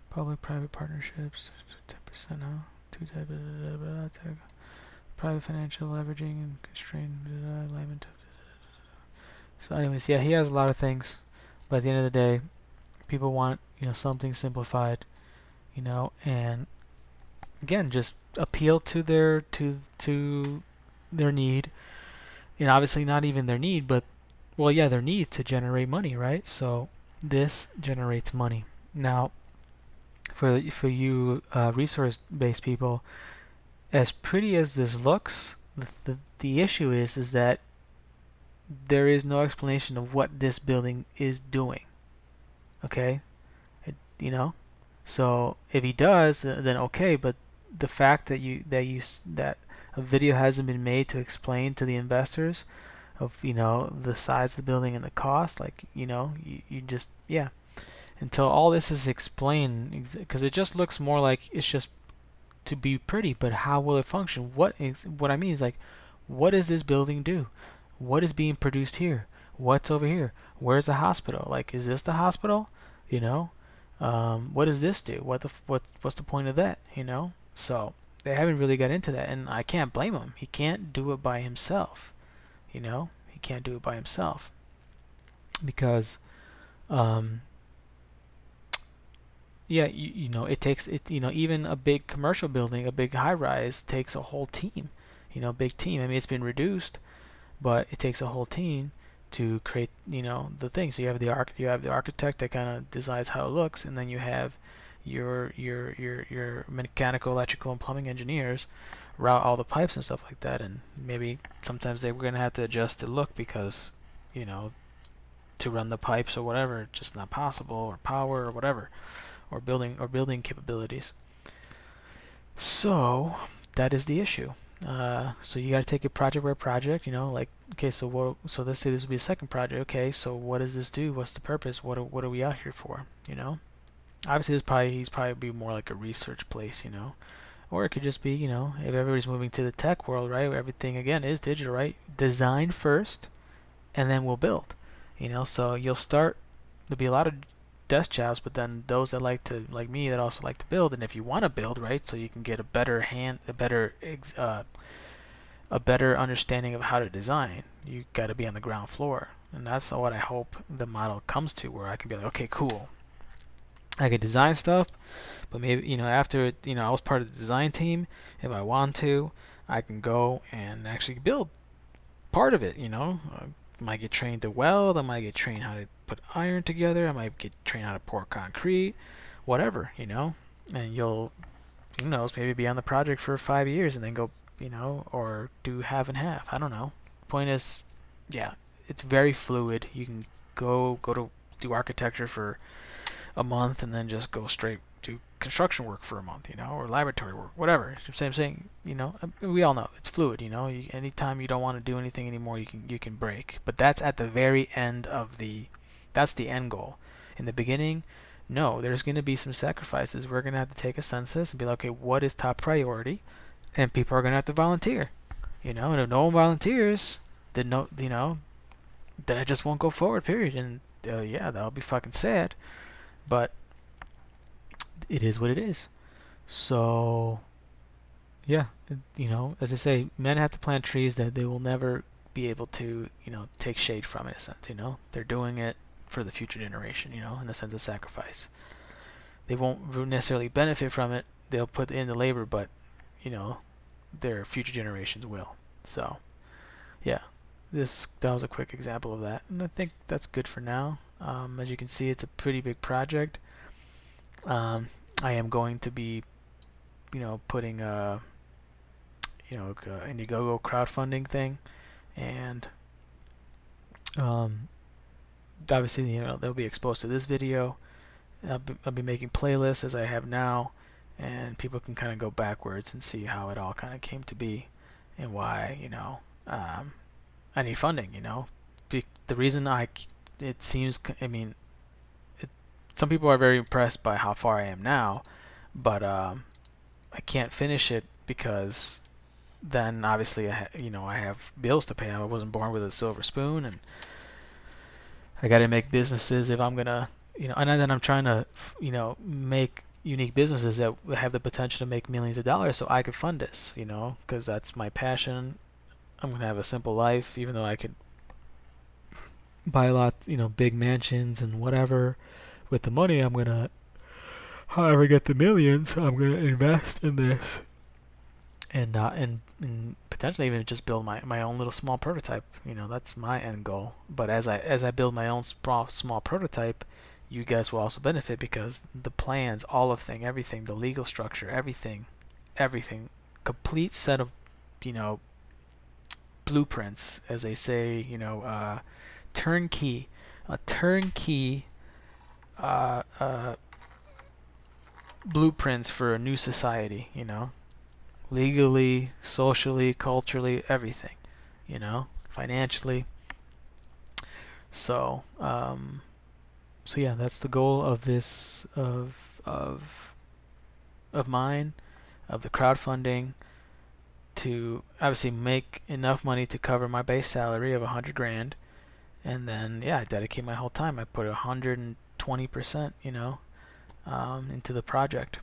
public-private partnerships, 10%, huh? Two type private financial leveraging and constrained alignment. So, anyways, yeah, he has a lot of things, but at the end of the day, people want, you know, something simplified, you know, and again, just appeal to their need, and obviously not even their need, but well, yeah, their need to generate money, right? So this generates money. Now, for you resource-based people, as pretty as this looks, the issue is that there is no explanation of what this building is doing. Okay, you know. So if he does, then okay. But the fact that that a video hasn't been made to explain to the investors of the size of the building and the cost, like you just until all this is explained, because it just looks more like it's just to be pretty, but how will it function? What I mean is, like, what does this building do? What is being produced here? What's over here? Where's the hospital? Like, is this the hospital? You know, what does this do? What's the point of that? So they haven't really got into that, and I can't blame him. He can't do it by himself. He can't do it by himself because um, yeah, it takes even a big commercial building, a big high rise takes a whole team, big team. I mean, it's been reduced, but it takes a whole team to create, the thing. So you have the architect that kind of decides how it looks, and then you have your mechanical, electrical, and plumbing engineers route all the pipes and stuff like that. And maybe sometimes they were gonna have to adjust the look because, to run the pipes or whatever, it's just not possible, or power or whatever, or building capabilities. So that is the issue. So you got to take it project by project. Like, okay, so let's say this will be a second project. Okay, so what does this do? What's the purpose? What are we out here for? Obviously he's probably be more like a research place. Or it could just be, if everybody's moving to the tech world, right, where everything again is digital, right? Design first, and then we'll build. So you'll start. There'll be a lot of desk jobs, but then those that like me, that also like to build. And if you want to build, right, so you can get a better understanding of how to design, you got to be on the ground floor. And that's what I hope the model comes to, where I can be like, okay, cool, I could design stuff, but maybe after I was part of the design team. If I want to, I can go and actually build part of it. I might get trained to weld. I might get trained how to put iron together. I might get trained how to pour concrete, whatever. And you'll, who knows, maybe be on the project for 5 years and then go, or do half and half. I don't know. Point is, yeah, it's very fluid. You can go to do architecture for a month and then just go straight to construction work for a month, or laboratory work, whatever. I'm saying, we all know it's fluid. Anytime you don't want to do anything anymore, you can break. But that's at the very end that's the end goal. In the beginning, no, there's going to be some sacrifices. We're going to have to take a census and be like, okay, what is top priority? And people are going to have to volunteer. And if no one volunteers, then then it just won't go forward. Period. And yeah, that'll be fucking sad. But it is what it is. So yeah, as I say, men have to plant trees that they will never be able to, take shade from, in a sense. They're doing it for the future generation, in a sense of sacrifice. They won't necessarily benefit from it. They'll put in the labor, but their future generations will. So yeah, that was a quick example of that, and I think that's good for now. As you can see, it's a pretty big project. I am going to be, putting a, Indiegogo crowdfunding thing, and obviously, they'll be exposed to this video. I'll be making playlists as I have now, and people can kind of go backwards and see how it all kind of came to be, and why, I need funding. The reason it seems, some people are very impressed by how far I am now, but I can't finish it because then obviously I have bills to pay. I wasn't born with a silver spoon, and I got to make businesses if I'm gonna, and then I'm trying to, make unique businesses that have the potential to make millions of dollars, so I could fund this, because that's my passion. I'm gonna have a simple life, even though I could buy a lot, big mansions and whatever. With the money I'm gonna, however, get the millions, I'm gonna invest in this, and potentially even just build my own little small prototype. That's my end goal. But as I build my own small prototype, you guys will also benefit, because the plans, everything, the legal structure, everything, complete set of, blueprints, as they say, turnkey, a turnkey blueprints for a new society, you know, legally, socially, culturally, everything, you know, financially. So, so yeah, that's the goal of this of mine, of the crowdfunding, to obviously make enough money to cover my base salary of 100 grand, and then yeah, I dedicate my whole time. I put 120%, you know, into the project.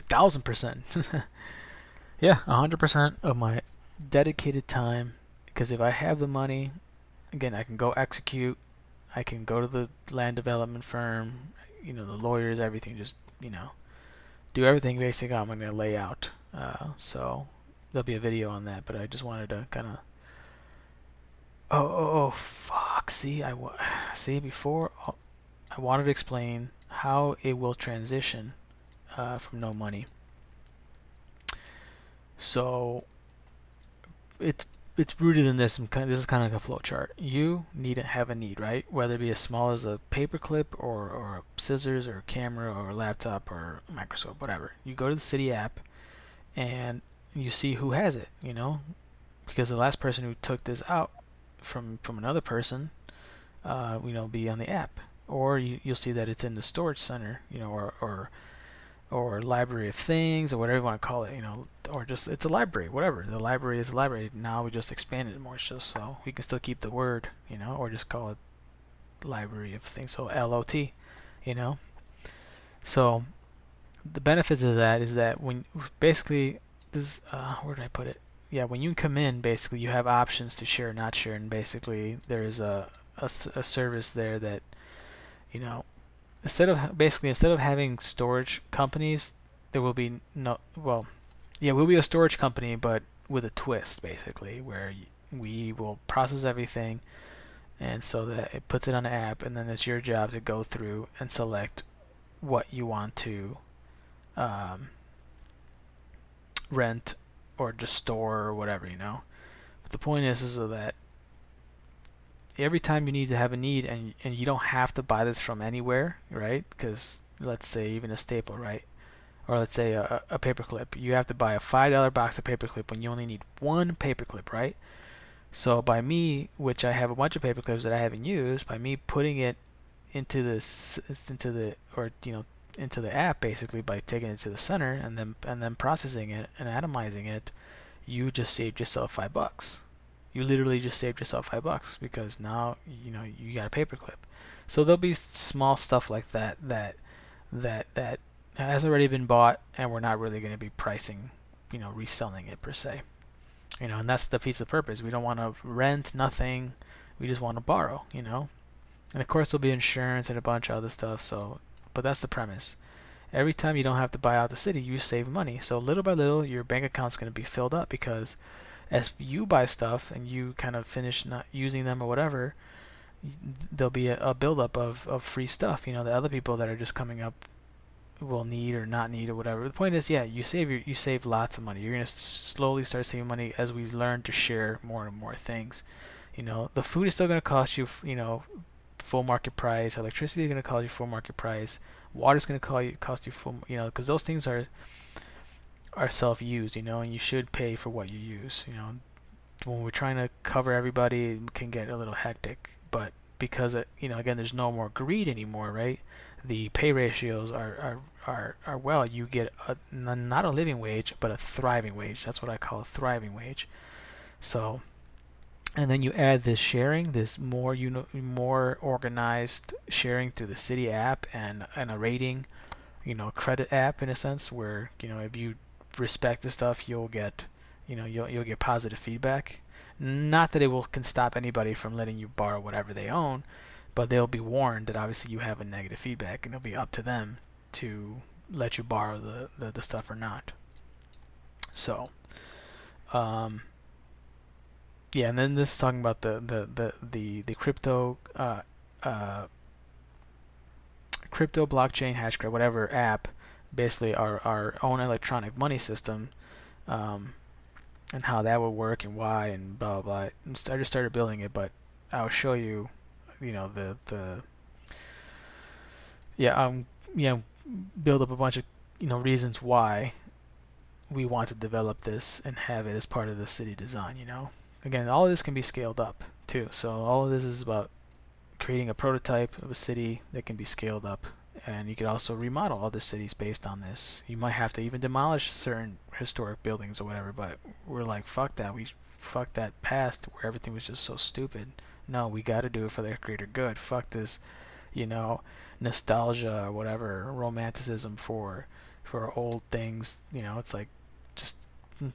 1,000%. Yeah, 100% of my dedicated time. Because if I have the money, again, I can go execute. I can go to the land development firm, you know, the lawyers, everything. Just, you know, do everything basically I'm going to lay out. So there'll be a video on that, but I just wanted to kind of. Oh, fuck! See before I wanted to explain how it will transition from no money. So it's rooted in this. This is kind of like a flow chart. You need to have a need, right? Whether it be as small as a paperclip or scissors or a camera or a laptop or a microscope, whatever. You go to the city app and you see who has it, you know, because the last person who took this out from another person, you know, be on the app, or you'll see that it's in the storage center, you know, or library of things, or whatever you want to call it, you know, or just it's a library, whatever. The library is a library. Now we just expanded it more so we can still keep the word, you know, or just call it library of things, so LOT, you know. So the benefits of that is that when basically this, where did I put it? Yeah, when you come in, basically you have options to share or not share, and basically there is a service there that, you know, instead of having storage companies, there will be no, well, yeah, we'll be a storage company, but with a twist, basically, where we will process everything, and so that it puts it on the app, and then it's your job to go through and select what you want to rent or just store or whatever, you know. But the point is so that every time you need to have a need, and you don't have to buy this from anywhere, right? Because let's say even a staple, right? Or let's say a paperclip. You have to buy a $5 box of paperclip when you only need one paperclip, right? So by me, which I have a bunch of paperclips that I haven't used, by me putting it into into the app, basically by taking it to the center and then processing it and atomizing it, you just saved yourself $5. You literally just saved yourself $5 because now you know you got a paperclip. So there'll be small stuff like that has already been bought, and we're not really going to be pricing, you know, reselling it per se. You know, and that's defeats the purpose. We don't want to rent nothing. We just want to borrow, you know. And of course there'll be insurance and a bunch of other stuff. So, but that's the premise. Every time you don't have to buy out the city, you save money. So little by little, your bank account's going to be filled up because as you buy stuff and you kind of finish not using them or whatever, there'll be a buildup of free stuff. You know, the other people that are just coming up will need or not need or whatever. The point is, yeah, you save lots of money. You're gonna slowly start saving money as we learn to share more and more things. You know, the food is still gonna cost you, you know, full market price. Electricity is gonna cost you full market price. Water is gonna cost you full, you know, because those things are self-used, you know, and you should pay for what you use. You know, when we're trying to cover everybody, it can get a little hectic, but because you know, again, there's no more greed anymore, right? The pay ratios are well, you get not a living wage, but a thriving wage. That's what I call a thriving wage. So, and then you add this sharing, this more more organized sharing through the city app and a rating, you know, credit app in a sense, where, you know, if you respect the stuff, you'll get, you know, you'll get positive feedback. Not that can stop anybody from letting you borrow whatever they own, but they'll be warned that obviously you have a negative feedback, and it'll be up to them to let you borrow the stuff or not. So, yeah, and then this is talking about the crypto crypto blockchain hashgraph whatever app, basically our own electronic money system, and how that would work and why and blah blah blah. I just started building it, but I'll show you, you know, yeah, you know, build up a bunch of, you know, reasons why we want to develop this and have it as part of the city design, you know. Again, all of this can be scaled up too. So all of this is about creating a prototype of a city that can be scaled up, and you could also remodel other cities based on this. You might have to even demolish certain historic buildings or whatever, but we're like, fuck that. We fuck that past where everything was just so stupid. No, we got to do it for the greater good. Fuck this, you know, nostalgia or whatever, romanticism for old things. You know, it's like just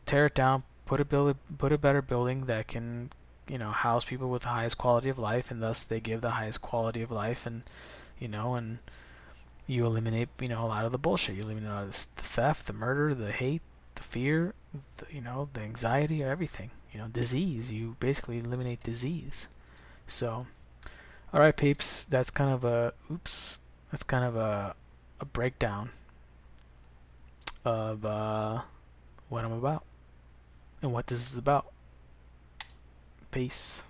tear it down, put a better building that can, you know, house people with the highest quality of life, and thus they give the highest quality of life, and you know, and you eliminate, you know, a lot of the bullshit. You eliminate a lot of the theft, the murder, the hate, the fear, you know, the anxiety, everything. You know, disease. You basically eliminate disease. So, all right, peeps. That's kind of a That's kind of a breakdown of what I'm about and what this is about. Peace.